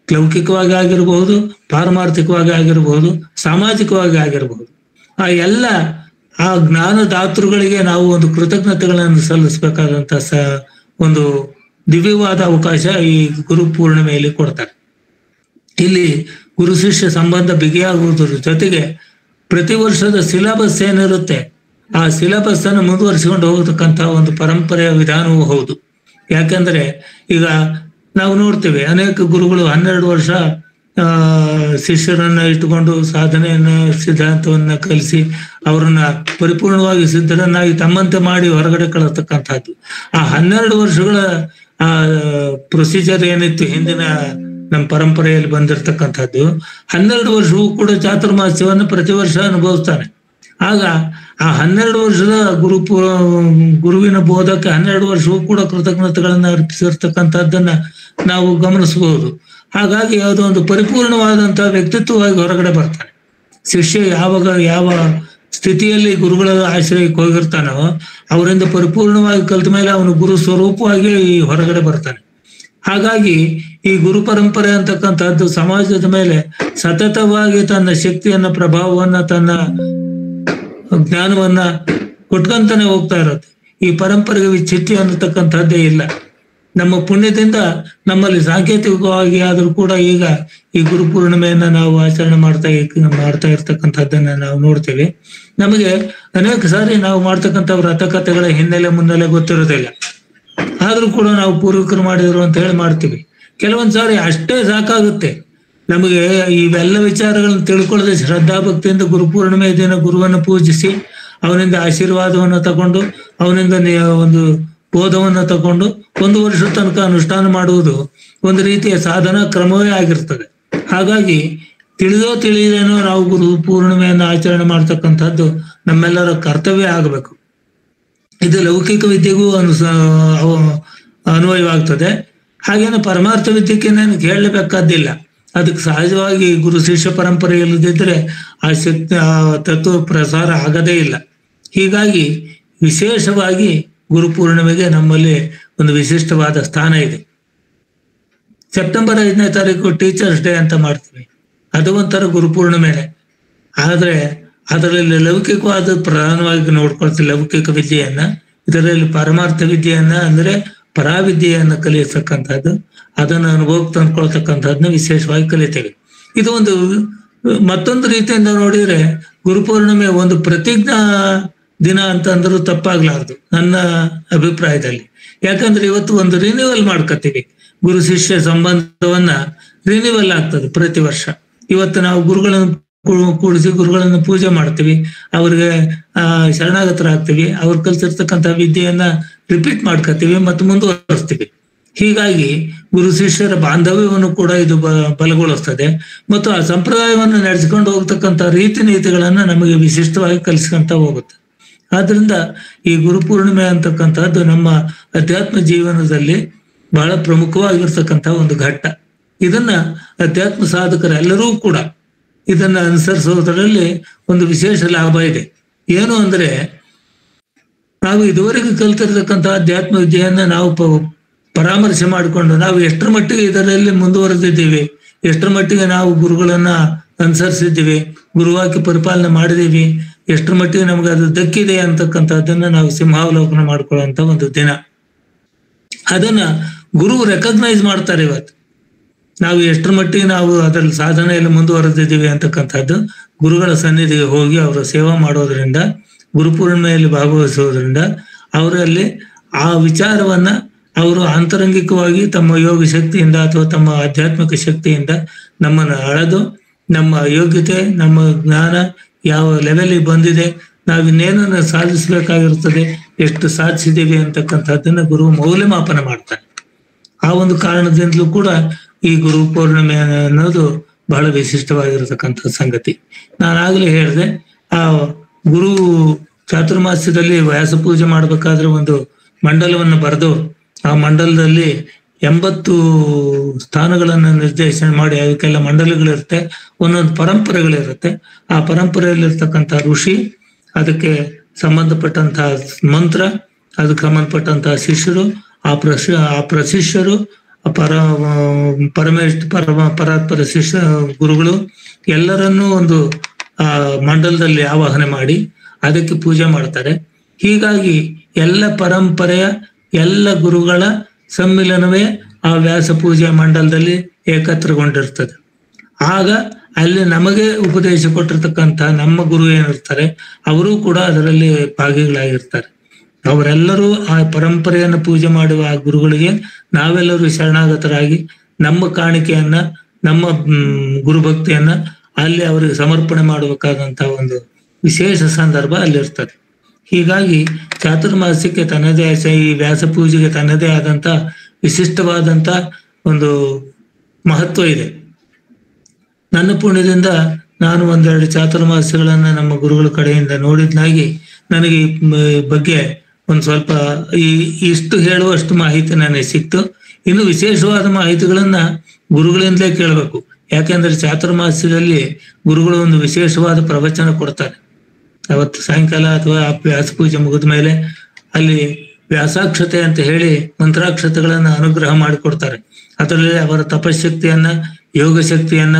ಲೌಕಿಕವಾಗಿ ಆಗಿರಬಹುದು, ಪಾರಮಾರ್ಥಿಕವಾಗಿ ಆಗಿರಬಹುದು, ಸಾಮಾಜಿಕವಾಗಿ ಆಗಿರಬಹುದು. ಆ ಎಲ್ಲ ಆ ಜ್ಞಾನದಾತೃಗಳಿಗೆ ನಾವು ಒಂದು ಕೃತಜ್ಞತೆಗಳನ್ನು ಸಲ್ಲಿಸಬೇಕಾದಂತ ಒಂದು ದಿವ್ಯವಾದ ಅವಕಾಶ ಈ ಗುರು ಪೂರ್ಣಿಮೆಯಲ್ಲಿ ಕೊಡ್ತಾರೆ. ಇಲ್ಲಿ ಗುರು ಶಿಷ್ಯ ಸಂಬಂಧ ಬಿಗಿಯಾಗುವುದರ ಜೊತೆಗೆ ಪ್ರತಿ ವರ್ಷದ ಸಿಲೆಬಸ್ ಏನಿರುತ್ತೆ ಆ ಸಿಲೆಬಸ್ ಅನ್ನು ಮುಂದುವರಿಸಿಕೊಂಡು ಹೋಗತಕ್ಕಂತ ಒಂದು ಪರಂಪರೆಯ ವಿಧಾನವೂ ಹೌದು. ಯಾಕಂದ್ರೆ ಈಗ ನಾವು ನೋಡ್ತೇವೆ ಅನೇಕ ಗುರುಗಳು 12 ವರ್ಷ ಶಿಷ್ಯರನ್ನ ಇಟ್ಟುಕೊಂಡು ಸಾಧನೆಯನ್ನ, ಸಿದ್ಧಾಂತವನ್ನ ಕಲಿಸಿ ಅವರನ್ನ ಪರಿಪೂರ್ಣವಾಗಿ ಸಿದ್ಧರನ್ನಾಗಿ ತಮ್ಮಂತೆ ಮಾಡಿ ಹೊರಗಡೆ ಕಳಿಸ್ತಕ್ಕಂಥದ್ದು. ಆ 12 ವರ್ಷಗಳ ಆ ಪ್ರೊಸೀಜರ್ ಏನಿತ್ತು ಹಿಂದಿನ ನಮ್ಮ ಪರಂಪರೆಯಲ್ಲಿ ಬಂದಿರತಕ್ಕಂಥದ್ದು, 12 ವರ್ಷವೂ ಕೂಡ ಚಾತುರ್ಮಾಸ್ಯವನ್ನು ಪ್ರತಿ ವರ್ಷ ಅನುಭವಿಸ್ತಾನೆ. ಆಗ ಆ 12 ವರ್ಷದ ಗುರುವಿನ ಬೋಧಕ್ಕೆ 12 ವರ್ಷವೂ ಕೂಡ ಕೃತಜ್ಞತೆಗಳನ್ನ ಅರ್ಪಿಸಿರ್ತಕ್ಕಂಥದ್ದನ್ನ ನಾವು ಗಮನಿಸಬಹುದು. ಹಾಗಾಗಿ ಯಾವುದೋ ಒಂದು ಪರಿಪೂರ್ಣವಾದಂತಹ ವ್ಯಕ್ತಿತ್ವವಾಗಿ ಹೊರಗಡೆ ಬರ್ತಾನೆ. ಶಿಷ್ಯ ಯಾವ ಸ್ಥಿತಿಯಲ್ಲಿ ಗುರುಗಳ ಆಶ್ರಯಕ್ಕೆ ಹೋಗಿರ್ತಾನೋ ಅವರಿಂದ ಪರಿಪೂರ್ಣವಾಗಿ ಕಲಿತ ಮೇಲೆ ಅವನು ಗುರು ಸ್ವರೂಪವಾಗಿ ಹೊರಗಡೆ ಬರ್ತಾನೆ. ಹಾಗಾಗಿ ಈ ಗುರು ಪರಂಪರೆ ಅಂತಕ್ಕಂಥದ್ದು ಸಮಾಜದ ಮೇಲೆ ಸತತವಾಗಿ ತನ್ನ ಶಕ್ತಿಯನ್ನ, ಪ್ರಭಾವವನ್ನ, ತನ್ನ ಜ್ಞಾನವನ್ನ ಕೊಟ್ಕೊಂತಾನೆ ಹೋಗ್ತಾ ಇರುತ್ತೆ. ಈ ಪರಂಪರೆಗೆ ವಿಚ್ಛಿತ್ತಿ ಅನ್ನತಕ್ಕಂಥದ್ದೇ ಇಲ್ಲ. ನಮ್ಮ ಪುಣ್ಯದಿಂದ ನಮ್ಮಲ್ಲಿ ಸಾಂಕೇತಿಕವಾಗಿ ಆದ್ರೂ ಕೂಡ ಈಗ ಈ ಗುರು ಪೂರ್ಣಿಮೆಯನ್ನ ನಾವು ಆಚರಣೆ ಮಾಡ್ತಾ ಇರ್ತಕ್ಕಂಥದ್ದನ್ನ ನಾವು ನೋಡ್ತೀವಿ. ನಮಗೆ ಅನೇಕ ಸಾರಿ ನಾವು ಮಾಡ್ತಕ್ಕಂಥ ವ್ರತಕಥೆಗಳ ಹಿನ್ನೆಲೆ ಮುನ್ನೆಲೆ ಗೊತ್ತಿರೋದಿಲ್ಲ. ಆದ್ರೂ ಕೂಡ ನಾವು ಪೂರ್ವಿಕರು ಮಾಡಿದ್ರು ಅಂತ ಹೇಳಿ ಮಾಡ್ತೀವಿ. ಕೆಲವೊಂದ್ ಸಾರಿ ಅಷ್ಟೇ ಸಾಕಾಗುತ್ತೆ ನಮಗೆ ಇವೆಲ್ಲ ವಿಚಾರಗಳನ್ನು ತಿಳ್ಕೊಳ್ಳದೆ ಶ್ರದ್ಧಾ ಭಕ್ತಿಯಿಂದ ಗುರು ಪೂರ್ಣಿಮೆ ದಿನ ಗುರುವನ್ನು ಪೂಜಿಸಿ ಅವನಿಂದ ಆಶೀರ್ವಾದವನ್ನು ತಗೊಂಡು ಅವನಿಂದ ಒಂದು ಬೋಧವನ್ನು ತಗೊಂಡು 1 ವರ್ಷದ ತನಕ ಅನುಷ್ಠಾನ ಮಾಡುವುದು ಒಂದು ರೀತಿಯ ಸಾಧನಾ ಕ್ರಮವೇ ಆಗಿರ್ತದೆ. ಹಾಗಾಗಿ ತಿಳಿದೋ ತಿಳಿದೇನೋ ನಾವು ಗುರು ಪೂರ್ಣಿಮೆಯನ್ನು ಆಚರಣೆ ಮಾಡ್ತಕ್ಕಂಥದ್ದು ನಮ್ಮೆಲ್ಲರ ಕರ್ತವ್ಯ ಆಗಬೇಕು. ಇದು ಲೌಕಿಕ ವಿದ್ಯೆಗೂ ಅನ್ವಯವಾಗ್ತದೆ. ಹಾಗೇನು ಪರಮಾರ್ಥ ವಿದ್ಯೆಗೆ ನಾನು ಹೇಳಲೇಬೇಕಾದ್ದಿಲ್ಲ. ಅದಕ್ಕೆ ಸಹಜವಾಗಿ ಗುರು ಶಿಷ್ಯ ಪರಂಪರೆ ಇಲ್ಲದಿದ್ರೆ ಆ ಶಕ್ತಿ, ಆ ತತ್ವ ಪ್ರಸಾರ ಆಗದೇ ಇಲ್ಲ. ಹೀಗಾಗಿ ವಿಶೇಷವಾಗಿ ಗುರುಪೂರ್ಣಿಮೆಗೆ ನಮ್ಮಲ್ಲಿ ಒಂದು ವಿಶಿಷ್ಟವಾದ ಸ್ಥಾನ ಇದೆ. ಸೆಪ್ಟೆಂಬರ್ 5ನೇ ತಾರೀಕು ಟೀಚರ್ಸ್ ಡೇ ಅಂತ ಮಾಡ್ತೀವಿ, ಅದು ಒಂಥರ ಗುರುಪೂರ್ಣಿಮೆನೆ. ಆದ್ರೆ ಅದರಲ್ಲಿ ಲೌಕಿಕವಾದ ಪ್ರಧಾನವಾಗಿ ನೋಡ್ಕೊಳ್ತೀವಿ ಲೌಕಿಕ ವಿದ್ಯೆಯನ್ನ. ಇದರಲ್ಲಿ ಪರಮಾರ್ಥ ವಿದ್ಯೆಯನ್ನ ಅಂದ್ರೆ ಪರಾವಿದ್ಯೆಯನ್ನ ಕಲಿಯತಕ್ಕಂಥದ್ದು, ಅದನ್ನು ಅನುಭವಕ್ಕೆ ತಂದ್ಕೊಳ್ತಕ್ಕಂಥದ್ದನ್ನ ವಿಶೇಷವಾಗಿ ಕಲಿತೇವೆ. ಇದು ಒಂದು ಮತ್ತೊಂದು ರೀತಿಯಿಂದ ನೋಡಿದ್ರೆ ಗುರುಪೂರ್ಣಿಮೆ ಒಂದು ಪ್ರತಿಜ್ಞಾ ದಿನ ಅಂತ ಅಂದ್ರೂ ತಪ್ಪಾಗ್ಲಾರ್ದು ನನ್ನ ಅಭಿಪ್ರಾಯದಲ್ಲಿ. ಯಾಕಂದ್ರೆ ಇವತ್ತು ಒಂದು ರಿನ್ಯೂವಲ್ ಮಾಡ್ಕೊತೀವಿ, ಗುರು ಶಿಷ್ಯ ಸಂಬಂಧವನ್ನ ರಿನ್ಯೂವಲ್ ಆಗ್ತದೆ ಪ್ರತಿ ವರ್ಷ. ಇವತ್ತು ನಾವು ಗುರುಗಳನ್ನು ಕೂಡಿಸಿ ಗುರುಗಳನ್ನು ಪೂಜೆ ಮಾಡ್ತೀವಿ, ಅವ್ರಿಗೆ ಶರಣಾಗತರಾಗ್ತೀವಿ, ಅವ್ರು ಕಲ್ತಿರ್ತಕ್ಕಂಥ ವಿದ್ಯೆಯನ್ನ ರಿಪೀಟ್ ಮಾಡ್ಕೊತೀವಿ ಮತ್ತು ಮುಂದುವರಿಸ್ತೀವಿ. ಹೀಗಾಗಿ ಗುರು ಶಿಷ್ಯರ ಬಾಂಧವ್ಯವನ್ನು ಕೂಡ ಇದು ಬಲಗೊಳಿಸ್ತದೆ ಮತ್ತು ಆ ಸಂಪ್ರದಾಯವನ್ನು ನಡೆಸಿಕೊಂಡು ಹೋಗ್ತಕ್ಕಂಥ ರೀತಿ ನೀತಿಗಳನ್ನ ನಮಗೆ ವಿಶಿಷ್ಟವಾಗಿ ಕಲಿಸ್ಕೊಂತ ಹೋಗುತ್ತೆ. ಆದ್ರಿಂದ ಈ ಗುರುಪೂರ್ಣಿಮೆ ಅಂತಕ್ಕಂಥದ್ದು ನಮ್ಮ ಅಧ್ಯಾತ್ಮ ಜೀವನದಲ್ಲಿ ಬಹಳ ಪ್ರಮುಖವಾಗಿರ್ತಕ್ಕಂಥ ಒಂದು ಘಟ್ಟ. ಇದನ್ನ ಅಧ್ಯಾತ್ಮ ಸಾಧಕರೆಲ್ಲರೂ ಕೂಡ ಇದನ್ನ ಅನುಸರಿಸೋದ್ರಲ್ಲಿ ಒಂದು ವಿಶೇಷ ಲಾಭ ಇದೆ. ಏನು ಅಂದ್ರೆ ನಾವು ಇದುವರೆಗೆ ಕಲ್ತಿರ್ತಕ್ಕಂಥ ಅಧ್ಯಾತ್ಮ ವಿದ್ಯೆಯನ್ನ ನಾವು ಪರಾಮರ್ಶೆ ಮಾಡಿಕೊಂಡು ನಾವು ಎಷ್ಟರ ಮಟ್ಟಿಗೆ ಇದರಲ್ಲಿ ಮುಂದುವರೆದಿದ್ದೀವಿ, ಎಷ್ಟರ ಮಟ್ಟಿಗೆ ನಾವು ಗುರುಗಳನ್ನ ಅನುಸರಿಸಿದ್ದೀವಿ, ಗುರುವಾಕ್ಯ ಪರಿಪಾಲನೆ ಮಾಡಿದೀವಿ, ಎಷ್ಟರ ಮಟ್ಟಿಗೆ ನಮ್ಗೆ ಅದು ದಕ್ಕಿದೆ ಅಂತಕ್ಕಂಥದ್ದನ್ನ ನಾವು ಸಿಂಹಾವಲೋಕನ ಮಾಡ್ಕೊಳ್ಳುವಂತ ಒಂದು ದಿನ. ಅದನ್ನ ಗುರು ರೆಕಗ್ನೈಸ್ ಮಾಡ್ತಾರೆ ಇವತ್ತು. ನಾವು ಎಷ್ಟರ ಮಟ್ಟಿಗೆ ನಾವು ಅದರಲ್ಲಿ ಸಾಧನೆಯಲ್ಲಿ ಮುಂದುವರೆದಿದ್ದೀವಿ ಅಂತಕ್ಕಂಥದ್ದು ಗುರುಗಳ ಸನ್ನಿಧಿಗೆ ಹೋಗಿ ಅವರ ಸೇವಾ ಮಾಡೋದ್ರಿಂದ, ಗುರುಪೂರ್ಣಿಮೆಯಲ್ಲಿ ಭಾಗವಹಿಸೋದ್ರಿಂದ ಅವರಲ್ಲಿ ಆ ವಿಚಾರವನ್ನ ಅವರು ಆಂತರಂಗಿಕವಾಗಿ ತಮ್ಮ ಯೋಗ ಶಕ್ತಿಯಿಂದ ಅಥವಾ ತಮ್ಮ ಆಧ್ಯಾತ್ಮಿಕ ಶಕ್ತಿಯಿಂದ ನಮ್ಮನ್ನು ಅಳೆದು ನಮ್ಮ ಯೋಗ್ಯತೆ, ನಮ್ಮ ಜ್ಞಾನ ಯಾವ ಲೆವೆಲಿಗೆ ಬಂದಿದೆ, ನಾವಿನ್ನೇನನ್ನು ಸಾಧಿಸಬೇಕಾಗಿರ್ತದೆ, ಎಷ್ಟು ಸಾಧಿಸಿದ್ದೀವಿ ಅಂತಕ್ಕಂಥದ್ದನ್ನ ಗುರು ಮೌಲ್ಯಮಾಪನ ಮಾಡ್ತಾರೆ. ಆ ಒಂದು ಕಾರಣದಿಂದಲೂ ಕೂಡ ಈ ಗುರು ಪೌರ್ಣಿಮೆ ಅನ್ನೋದು ಬಹಳ ವಿಶಿಷ್ಟವಾಗಿರತಕ್ಕಂಥ ಸಂಗತಿ. ನಾನಾಗಲೇ ಹೇಳಿದೆ, ಆ ಗುರು ಚಾತುರ್ಮಾಸ್ಯದಲ್ಲಿ ವ್ಯಾಸ ಪೂಜೆ ಮಾಡ್ಬೇಕಾದ್ರೆ ಒಂದು ಮಂಡಲವನ್ನು ಬರೆದು ಆ ಮಂಡಲದಲ್ಲಿ 80 ಸ್ಥಾನಗಳನ್ನು ನಿರ್ದೇಶನ ಮಾಡಿ, ಅದಕ್ಕೆಲ್ಲ ಮಂಡಲಗಳಿರುತ್ತೆ, ಒಂದೊಂದು ಪರಂಪರೆಗಳಿರುತ್ತೆ. ಆ ಪರಂಪರೆಯಲ್ಲಿರ್ತಕ್ಕಂಥ ಋಷಿ, ಅದಕ್ಕೆ ಸಂಬಂಧಪಟ್ಟಂತಹ ಮಂತ್ರ, ಅದಕ್ಕೆ ಸಂಬಂಧಪಟ್ಟಂತಹ ಶಿಷ್ಯರು, ಆ ಪ್ರಶಿಷ್ಯರು, ಪರಾತ್ಪರ ಶಿಷ್ಯ ಗುರುಗಳು ಎಲ್ಲರನ್ನೂ ಒಂದು ಆ ಮಂಡಲದಲ್ಲಿ ಆವಾಹನೆ ಮಾಡಿ ಅದಕ್ಕೆ ಪೂಜೆ ಮಾಡ್ತಾರೆ. ಹೀಗಾಗಿ ಎಲ್ಲ ಪರಂಪರೆಯ ಎಲ್ಲ ಗುರುಗಳ ಸಮ್ಮಿಲನವೇ ಆ ವ್ಯಾಸ ಪೂಜೆ ಮಂಡಲದಲ್ಲಿ ಏಕತ್ರಗೊಂಡಿರ್ತದೆ. ಆಗ ಅಲ್ಲಿ ನಮಗೆ ಉಪದೇಶ ಕೊಟ್ಟಿರ್ತಕ್ಕಂಥ ನಮ್ಮ ಗುರು ಏನಿರ್ತಾರೆ ಅವರು ಕೂಡ ಅದರಲ್ಲಿ ಭಾಗಿಗಳಾಗಿರ್ತಾರೆ. ಅವರೆಲ್ಲರೂ ಆ ಪರಂಪರೆಯನ್ನು ಪೂಜೆ ಮಾಡುವ ಆ ಗುರುಗಳಿಗೆ ನಾವೆಲ್ಲರೂ ಶರಣಾಗತರಾಗಿ ನಮ್ಮ ಕಾಣಿಕೆಯನ್ನ, ನಮ್ಮ ಗುರುಭಕ್ತಿಯನ್ನ ಅಲ್ಲಿ ಅವರಿಗೆ ಸಮರ್ಪಣೆ ಮಾಡಬೇಕಾದಂತ ಒಂದು ವಿಶೇಷ ಸಂದರ್ಭ ಅಲ್ಲಿರ್ತದೆ. ಹೀಗಾಗಿ ಚಾತುರ್ಮಾಸ್ಯಕ್ಕೆ ತನ್ನದೇ ಈ ವ್ಯಾಸ ಪೂಜೆಗೆ ತನ್ನದೇ ಆದಂತ ವಿಶಿಷ್ಟವಾದಂತ ಒಂದು ಮಹತ್ವ ಇದೆ. ನನ್ನ ಪುಣ್ಯದಿಂದ ನಾನು ಒಂದೆರಡು ಚಾತುರ್ಮಾಸ್ಯಗಳನ್ನ ನಮ್ಮ ಗುರುಗಳ ಕಡೆಯಿಂದ ನೋಡಿದ್ನಾಗಿ ನನಗೆ ಈ ಬಗ್ಗೆ ಒಂದು ಸ್ವಲ್ಪ ಇಷ್ಟು ಹೇಳುವಷ್ಟು ಮಾಹಿತಿ ನನಗೆ ಸಿಕ್ತು. ಇನ್ನು ವಿಶೇಷವಾದ ಮಾಹಿತಿಗಳನ್ನ ಗುರುಗಳಿಂದಲೇ ಕೇಳಬೇಕು. ಯಾಕೆಂದ್ರೆ ಚಾತುರ್ಮಾಸ್ಯದಲ್ಲಿ ಗುರುಗಳು ಒಂದು ವಿಶೇಷವಾದ ಪ್ರವಚನ ಕೊಡ್ತಾರೆ. ಅವತ್ತು ಸಾಯಂಕಾಲ ಅಥವಾ ವ್ಯಾಸ ಪೂಜೆ ಮುಗಿದ ಮೇಲೆ ಅಲ್ಲಿ ವ್ಯಾಸಾಕ್ಷತೆ ಅಂತ ಹೇಳಿ ಮಂತ್ರಾಕ್ಷತೆಗಳನ್ನ ಅನುಗ್ರಹ ಮಾಡಿಕೊಡ್ತಾರೆ. ಅದರಲ್ಲಿ ಅವರ ತಪಶಕ್ತಿಯನ್ನ, ಯೋಗ ಶಕ್ತಿಯನ್ನ,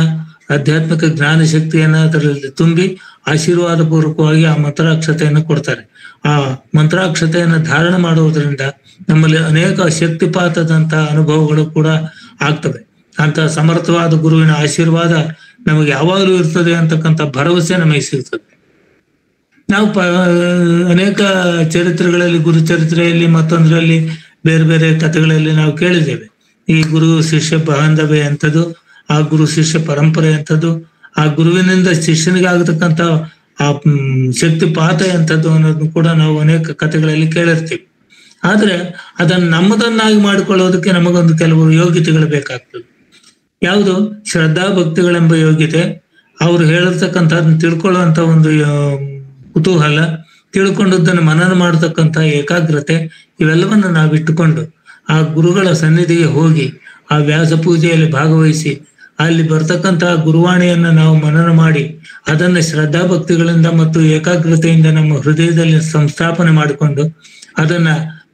ಆಧ್ಯಾತ್ಮಿಕ ಜ್ಞಾನ ಶಕ್ತಿಯನ್ನ ಅದರಲ್ಲಿ ತುಂಬಿ ಆಶೀರ್ವಾದ ಪೂರ್ವಕವಾಗಿ ಆ ಮಂತ್ರಾಕ್ಷತೆಯನ್ನು ಕೊಡ್ತಾರೆ. ಆ ಮಂತ್ರಾಕ್ಷತೆಯನ್ನು ಧಾರಣ ಮಾಡುವುದರಿಂದ ನಮ್ಮಲ್ಲಿ ಅನೇಕ ಶಕ್ತಿಪಾತದಂತ ಅನುಭವಗಳು ಕೂಡ ಆಗ್ತವೆ. ಅಂತ ಸಮರ್ಥವಾದ ಗುರುವಿನ ಆಶೀರ್ವಾದ ನಮಗೆ ಯಾವಾಗಲೂ ಇರ್ತದೆ ಅಂತಕ್ಕಂಥ ಭರವಸೆ ನಮಗೆ ಸಿಗ್ತದೆ. ನಾವು ಅನೇಕ ಚರಿತ್ರೆಗಳಲ್ಲಿ, ಗುರು ಚರಿತ್ರೆಯಲ್ಲಿ ಮತ್ತೊಂದರಲ್ಲಿ, ಬೇರೆ ಬೇರೆ ಕಥೆಗಳಲ್ಲಿ ನಾವು ಕೇಳಿದ್ದೇವೆ. ಈ ಗುರು ಶಿಷ್ಯ ಬಾಂಧವ್ಯ ಎಂಥದ್ದು, ಆ ಗುರು ಶಿಷ್ಯ ಪರಂಪರೆ ಎಂಥದ್ದು, ಆ ಗುರುವಿನಿಂದ ಶಿಷ್ಯನಿಗೆ ಆಗತಕ್ಕಂಥ ಆ ಶಕ್ತಿಪಾತ ಎಂಥದ್ದು ಅನ್ನೋದನ್ನು ಕೂಡ ನಾವು ಅನೇಕ ಕಥೆಗಳಲ್ಲಿ ಕೇಳಿರ್ತೀವಿ. ಆದ್ರೆ ಅದನ್ನು ನಮ್ಮದನ್ನಾಗಿ ಮಾಡಿಕೊಳ್ಳೋದಕ್ಕೆ ನಮಗೊಂದು ಕೆಲವು ಯೋಗ್ಯತೆಗಳು ಬೇಕಾಗ್ತದೆ. ಯಾವುದು? ಶ್ರದ್ಧಾ ಭಕ್ತಿಗಳೆಂಬ ಯೋಗ್ಯತೆ, ಅವ್ರು ಹೇಳಿರ್ತಕ್ಕಂಥದ್ದನ್ನ ತಿಳ್ಕೊಳ್ಳುವಂತ ಒಂದು ಕುತೂಹಲ, ತಿಳ್ಕೊಂಡದ್ದನ್ನು ಮನನ ಮಾಡತಕ್ಕಂಥ ಏಕಾಗ್ರತೆ, ಇವೆಲ್ಲವನ್ನು ನಾವಿಟ್ಟುಕೊಂಡು ಆ ಗುರುಗಳ ಸನ್ನಿಧಿಗೆ ಹೋಗಿ ಆ ವ್ಯಾಸ ಪೂಜೆಯಲ್ಲಿ ಭಾಗವಹಿಸಿ ಅಲ್ಲಿ ಬರ್ತಕ್ಕಂತಹ ಗುರುವಾಣಿಯನ್ನ ನಾವು ಮನನ ಮಾಡಿ ಅದನ್ನ ಶ್ರದ್ಧಾ ಭಕ್ತಿಗಳಿಂದ ಮತ್ತು ಏಕಾಗ್ರತೆಯಿಂದ ನಮ್ಮ ಹೃದಯದಲ್ಲಿ ಸಂಸ್ಥಾಪನೆ ಮಾಡಿಕೊಂಡು ಅದನ್ನ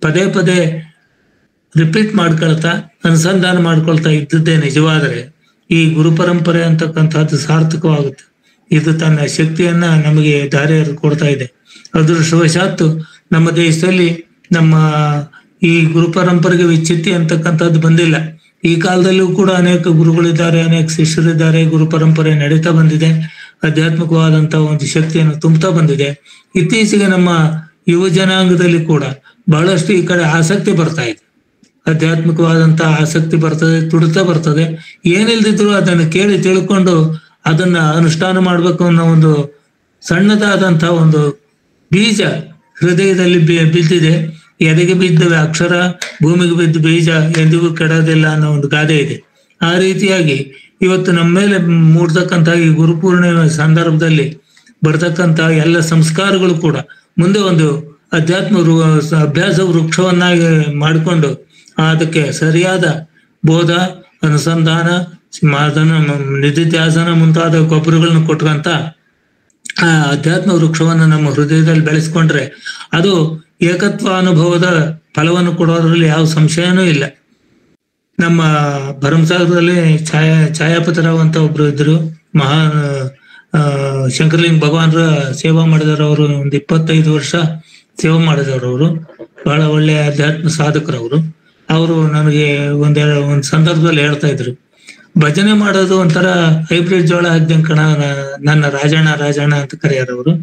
ಪದೇ ಪದೇ ರಿಪೀಟ್ ಮಾಡ್ಕೊಳ್ತಾ ಅನುಸಂಧಾನ ಮಾಡ್ಕೊಳ್ತಾ ಇದ್ದದ್ದೇ ನಿಜವಾದರೆ ಈ ಗುರು ಪರಂಪರೆ ಅಂತಕ್ಕಂಥದ್ದು ಸಾರ್ಥಕವಾಗುತ್ತೆ. ಇದು ತನ್ನ ಶಕ್ತಿಯನ್ನ ನಮಗೆ ದಾರಿ ಕೊಡ್ತಾ ಇದೆ. ಅದೃಷ್ಟವಶಾತ್ತು ನಮ್ಮ ದೇಶದಲ್ಲಿ ನಮ್ಮ ಈ ಗುರು ಪರಂಪರೆಗೆ ವಿಚ್ಛಿತ್ತಿ ಅಂತಕ್ಕಂಥದ್ದು ಬಂದಿಲ್ಲ. ಈ ಕಾಲದಲ್ಲೂ ಕೂಡ ಅನೇಕ ಗುರುಗಳಿದ್ದಾರೆ, ಅನೇಕ ಶಿಷ್ಯರಿದ್ದಾರೆ. ಗುರು ಪರಂಪರೆ ನಡೀತಾ ಬಂದಿದೆ. ಆಧ್ಯಾತ್ಮಿಕವಾದಂತಹ ಒಂದು ಶಕ್ತಿಯನ್ನು ತುಂಬುತ್ತಾ ಬಂದಿದೆ. ಇತ್ತೀಚೆಗೆ ನಮ್ಮ ಯುವ ಜನಾಂಗದಲ್ಲಿ ಕೂಡ ಬಹಳಷ್ಟು ಈ ಕಡೆ ಆಸಕ್ತಿ ಬರ್ತಾ ಇದೆ. ಆಧ್ಯಾತ್ಮಿಕವಾದಂತಹ ಆಸಕ್ತಿ ಬರ್ತದೆ, ತುಡಿತಾ ಬರ್ತದೆ. ಏನಿಲ್ದಿದ್ರು ಅದನ್ನು ಕೇಳಿ ತಿಳ್ಕೊಂಡು ಅದನ್ನ ಅನುಷ್ಠಾನ ಮಾಡ್ಬೇಕು ಅನ್ನೋ ಒಂದು ಸಣ್ಣದಾದಂತಹ ಒಂದು ಬೀಜ ಹೃದಯದಲ್ಲಿ ಬಿದ್ದಿದೆ. ಎದೆಗೆ ಬಿದ್ದ ಅಕ್ಷರ ಭೂಮಿಗೆ ಬಿದ್ದ ಬೀಜ ಎಂದಿಗೂ ಕೆಡೋದಿಲ್ಲ ಅನ್ನೋ ಒಂದು ಗಾದೆ ಇದೆ. ಆ ರೀತಿಯಾಗಿ ಇವತ್ತು ನಮ್ಮ ಮೇಲೆ ಮೂಡ್ತಕ್ಕಂಥ ಈ ಗುರುಪೂರ್ಣಿಮೆ ಸಂದರ್ಭದಲ್ಲಿ ಬರ್ತಕ್ಕಂಥ ಎಲ್ಲ ಸಂಸ್ಕಾರಗಳು ಕೂಡ ಮುಂದೆ ಒಂದು ಅಧ್ಯಾತ್ಮ ಅಭ್ಯಾಸ ವೃಕ್ಷವನ್ನಾಗಿ ಮಾಡಿಕೊಂಡು ಅದಕ್ಕೆ ಸರಿಯಾದ ಬೋಧ, ಅನುಸಂಧಾನ, ನಿಧಿಧ್ಯಾಸನ ಮುಂತಾದ ಗೊಬ್ಬರಗಳನ್ನು ಕೊಟ್ಕಂತ ಆ ಅಧ್ಯಾತ್ಮ ವೃಕ್ಷವನ್ನು ನಮ್ಮ ಹೃದಯದಲ್ಲಿ ಬೆಳೆಸ್ಕೊಂಡ್ರೆ ಅದು ಏಕತ್ವ ಅನುಭವದ ಫಲವನ್ನು ಕೊಡೋದ್ರಲ್ಲಿ ಯಾವ ಸಂಶಯನೂ ಇಲ್ಲ. ನಮ್ಮ ಭರಮಸಾಗರದಲ್ಲಿ ಛಾಯಾಪತಿರಾವ್ ಅಂತ ಒಬ್ರು ಇದ್ರು. ಶಂಕರಲಿಂಗ ಭಗವಾನ್ರ ಸೇವಾ ಮಾಡಿದವರು. ಅವರು ಒಂದು 25 ವರ್ಷ ಸೇವೆ ಮಾಡಿದವರು. ಅವರು ಬಹಳ ಒಳ್ಳೆಯ ಅಧ್ಯಾತ್ಮ ಸಾಧಕರವರು. ಅವರು ನನಗೆ ಒಂದ್ ಸಂದರ್ಭದಲ್ಲಿ ಹೇಳ್ತಾ ಇದ್ರು, ಭಜನೆ ಮಾಡೋದು ಒಂಥರ ಹೈಬ್ರಿಡ್ ಜೋಳ ಹಾಕ್ದಂಗ್ ಕಣ. ನನ್ನ ರಾಜಣ್ಣ ಅಂತ ಕರೆಯೋರವರು.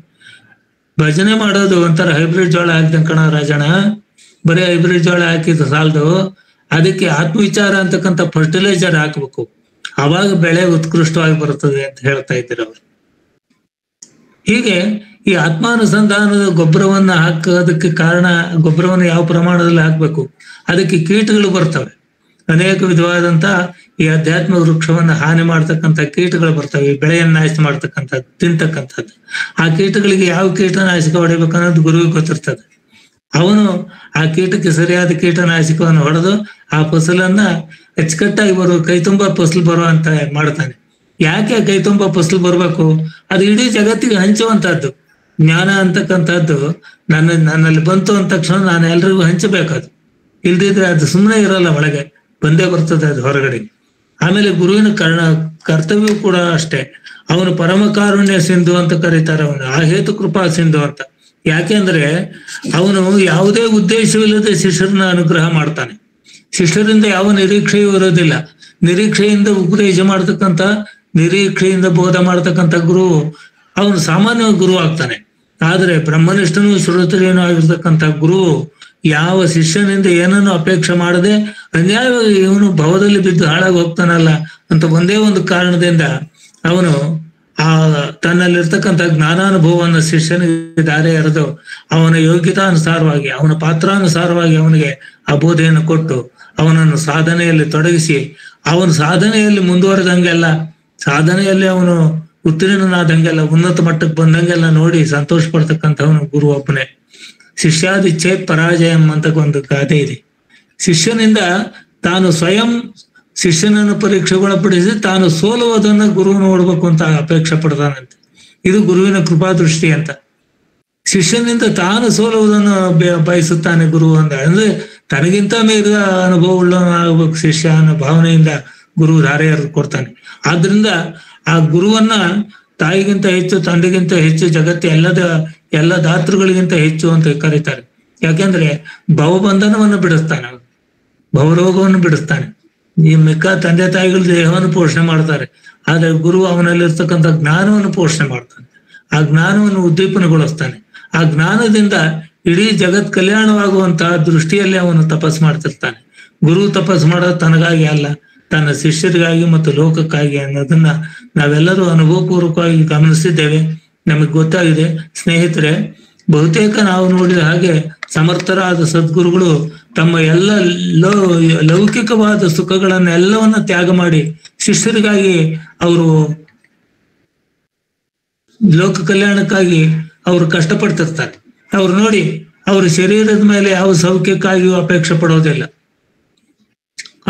ಭಜನೆ ಮಾಡೋದು ಒಂಥರ ಹೈಬ್ರಿಡ್ ಜೋಳ ಹಾಕ್ದಂಗ್ ಕಣ ರಾಜಣ್ಣ. ಬರೀ ಹೈಬ್ರಿಡ್ ಜೋಳ ಹಾಕಿದ ಸಾಲದು, ಅದಕ್ಕೆ ಆತ್ಮವಿಚಾರ ಅಂತಕ್ಕಂಥ ಫರ್ಟಿಲೈಸರ್ ಹಾಕ್ಬೇಕು, ಅವಾಗ ಬೆಳೆ ಉತ್ಕೃಷ್ಟವಾಗಿ ಬರ್ತದೆ ಅಂತ ಹೇಳ್ತಾ ಇದ್ರು ಅವರು. ಹೀಗೆ ಈ ಆತ್ಮಾನುಸಂಧಾನದ ಗೊಬ್ಬರವನ್ನ ಹಾಕೋದಕ್ಕೆ ಕಾರಣ, ಗೊಬ್ಬರವನ್ನು ಯಾವ ಪ್ರಮಾಣದಲ್ಲಿ ಹಾಕ್ಬೇಕು, ಅದಕ್ಕೆ ಕೀಟಗಳು ಬರ್ತವೆ. ಅನೇಕ ವಿಧವಾದಂತ ಈ ಅಧ್ಯಾತ್ಮ ವೃಕ್ಷವನ್ನ ಹಾನಿ ಮಾಡ್ತಕ್ಕಂಥ ಕೀಟಗಳು ಬರ್ತವೆ. ಬೆಳೆಯನ್ನ ನಾಶ ಮಾಡ್ತಕ್ಕಂಥದ್ದು, ತಿಂತಕ್ಕಂಥದ್ದು. ಆ ಕೀಟಗಳಿಗೆ ಯಾವ ಕೀಟನಾಶಕ ಹೊಡಿಬೇಕನ್ನೋದು ಗುರುವಿಗೆ ಗೊತ್ತಿರ್ತದೆ. ಅವನು ಆ ಕೀಟಕ್ಕೆ ಸರಿಯಾದ ಕೀಟನಾಶಕವನ್ನು ಹೊಡೆದು ಆ ಫಸಲನ್ನ ಅಚ್ಚುಕಟ್ಟಾಗಿ ಕೈ ತುಂಬಾ ಫಸಲು ಬರುವಂತ ಮಾಡ್ತಾನೆ. ಯಾಕೆ ಕೈ ತುಂಬಾ ಫಸಲು ಬರ್ಬೇಕು? ಅದು ಇಡೀ ಜಗತ್ತಿಗೆ ಹಂಚುವಂತಹದ್ದು. ಜ್ಞಾನ ಅಂತಕ್ಕಂಥದ್ದು ನನ್ನಲ್ಲಿ ಬಂತು ಅಂದ ತಕ್ಷಣ ನಾನು ಎಲ್ರಿಗೂ ಹಂಚಬೇಕದು. ಇಲ್ದಿದ್ರೆ ಅದು ಸುಮ್ಮನೆ ಇರಲ್ಲ, ಒಳಗೆ ಬಂದೇ ಬರ್ತದೆ ಅದು ಹೊರಗಡೆ. ಆಮೇಲೆ ಗುರುವಿನ ಕರ್ತವ್ಯ ಕೂಡ ಅಷ್ಟೇ. ಅವನು ಪರಮ ಕಾರುಣ್ಯ ಸಿಂಧು ಅಂತ ಕರೀತಾರೆ. ಅವನು ಆ ಹೇತು ಕೃಪಾ ಸಿಂಧು ಅಂತ. ಯಾಕೆಂದ್ರೆ ಅವನು ಯಾವುದೇ ಉದ್ದೇಶವಿಲ್ಲದೆ ಶಿಷ್ಯರನ್ನ ಅನುಗ್ರಹ ಮಾಡ್ತಾನೆ. ಶಿಷ್ಯರಿಂದ ಯಾವ ನಿರೀಕ್ಷೆಯೂ ಇರೋದಿಲ್ಲ. ನಿರೀಕ್ಷೆಯಿಂದ ಉಪದೇಶ ಮಾಡ್ತಕ್ಕಂಥ, ನಿರೀಕ್ಷೆಯಿಂದ ಬೋಧ ಮಾಡ್ತಕ್ಕಂಥ ಗುರು ಅವನು ಸಾಮಾನ್ಯ ಗುರು ಆಗ್ತಾನೆ. ಆದ್ರೆ ಬ್ರಹ್ಮನಿಷ್ಠನೂ ಶ್ರೋತ್ರಿಯನೂ ಆಗಿರ್ತಕ್ಕಂಥ ಗುರು ಯಾವ ಶಿಷ್ಯನಿಂದ ಏನನ್ನು ಅಪೇಕ್ಷೆ ಮಾಡದೆ ಅನ್ಯಾಯವಾಗಿ ಇವನು ಭವದಲ್ಲಿ ಬಿದ್ದು ಹಾಳಾಗಿ ಹೋಗ್ತಾನಲ್ಲ ಅಂತ ಒಂದೇ ಒಂದು ಕಾರಣದಿಂದ ಅವನು ಆ ತನ್ನಲ್ಲಿರ್ತಕ್ಕಂಥ ಜ್ಞಾನಾನುಭವವನ್ನು ಶಿಷ್ಯನಿಗೆ ದಾರಿ ಎರೆದು ಅವನ ಯೋಗ್ಯತಾನುಸಾರವಾಗಿ, ಅವನ ಪಾತ್ರಾನುಸಾರವಾಗಿ ಅವನಿಗೆ ಆ ಬೋಧೆಯನ್ನು ಕೊಟ್ಟು ಅವನನ್ನು ಸಾಧನೆಯಲ್ಲಿ ತೊಡಗಿಸಿ, ಅವನ ಸಾಧನೆಯಲ್ಲಿ ಮುಂದುವರೆದಂಗೆಲ್ಲ, ಸಾಧನೆಯಲ್ಲಿ ಅವನು ಉತ್ತೀರ್ಣನಾದಂಗೆಲ್ಲ, ಉನ್ನತ ಮಟ್ಟಕ್ಕೆ ಬಂದಂಗೆಲ್ಲ ನೋಡಿ ಸಂತೋಷ ಪಡ್ತಕ್ಕಂಥವನು ಗುರು ಒಬ್ಬನೇ. ಶಿಷ್ಯಾದಿಚ್ಛೆ ಪರಾಜಯಂ ಅಂತ ಒಂದು ಗಾದೆ ಇದೆ. ಶಿಷ್ಯನಿಂದ ತಾನು ಸ್ವಯಂ ಶಿಷ್ಯನನ್ನು ಪರೀಕ್ಷೆಗೊಳಪಡಿಸಿ ತಾನು ಸೋಲುವುದನ್ನ ಗುರು ನೋಡ್ಬೇಕು ಅಂತ ಅಪೇಕ್ಷೆ ಪಡ್ತಾನಂತೆ. ಇದು ಗುರುವಿನ ಕೃಪಾ ದೃಷ್ಟಿ ಅಂತ. ಶಿಷ್ಯನಿಂದ ತಾನು ಸೋಲುವುದನ್ನು ಬಯಸುತ್ತಾನೆ ಗುರು ಅಂತ. ಅಂದ್ರೆ ತನಗಿಂತ ಮೀರಿದ ಅನುಭವ ಉಳ್ಳವನಾಗಬೇಕು ಶಿಷ್ಯ ಅನ್ನೋ ಭಾವನೆಯಿಂದ ಗುರು ಧಾರೆ ಕೊಡ್ತಾನೆ. ಆದ್ರಿಂದ ಆ ಗುರುವನ್ನ ತಾಯಿಗಿಂತ ಹೆಚ್ಚು, ತಂದೆಗಿಂತ ಹೆಚ್ಚು, ಜಗತ್ತು ಎಲ್ಲ ದಾತೃಗಳಿಗಿಂತ ಹೆಚ್ಚು ಅಂತ ಕರೀತಾರೆ. ಯಾಕೆಂದ್ರೆ ಭವಬಂಧನವನ್ನು ಬಿಡಿಸ್ತಾನೆ, ಭವರೋಗವನ್ನು ಬಿಡಿಸ್ತಾನೆ. ಈ ಮಿಕ್ಕ ತಂದೆ ತಾಯಿಗಳು ದೇಹವನ್ನು ಪೋಷಣೆ ಮಾಡ್ತಾರೆ, ಆದ್ರೆ ಗುರು ಅವನಲ್ಲಿರ್ತಕ್ಕಂಥ ಜ್ಞಾನವನ್ನು ಪೋಷಣೆ ಮಾಡ್ತಾನೆ. ಆ ಜ್ಞಾನವನ್ನು ಉದ್ದೀಪನಗೊಳಿಸ್ತಾನೆ. ಆ ಜ್ಞಾನದಿಂದ ಇಡೀ ಜಗತ್ ಕಲ್ಯಾಣವಾಗುವಂತಹ ದೃಷ್ಟಿಯಲ್ಲಿ ಅವನು ತಪಸ್ ಮಾಡ್ತಿರ್ತಾನೆ. ಗುರು ತಪಸ್ ಮಾಡೋದು ತನಗಾಗಿ ಅಲ್ಲ, ತನ್ನ ಶಿಷ್ಯರಿಗಾಗಿ ಮತ್ತು ಲೋಕಕ್ಕಾಗಿ ಅನ್ನೋದನ್ನ ನಾವೆಲ್ಲರೂ ಅನುಭವಪೂರ್ವಕವಾಗಿ ಗಮನಿಸಿದ್ದೇವೆ. ನಮಗೆ ಗೊತ್ತಾಗಿದೆ. ಸ್ನೇಹಿತರೆ, ಬಹುತೇಕ ನಾವು ನೋಡಿದ ಹಾಗೆ ಸಮರ್ಥರಾದ ಸದ್ಗುರುಗಳು ತಮ್ಮ ಎಲ್ಲ ಲೌಕಿಕವಾದ ಸುಖಗಳನ್ನೆಲ್ಲವನ್ನ ತ್ಯಾಗ ಮಾಡಿ ಶಿಷ್ಯರಿಗಾಗಿ ಅವರು ಲೋಕ ಕಲ್ಯಾಣಕ್ಕಾಗಿ ಅವರು ಕಷ್ಟಪಡ್ತಿರ್ತಾರೆ. ಅವ್ರು ನೋಡಿ, ಅವ್ರ ಶರೀರದ ಮೇಲೆ ಯಾವ ಸೌಖ್ಯಕ್ಕಾಗಿಯೂ ಅಪೇಕ್ಷೆ ಪಡೋದಿಲ್ಲ.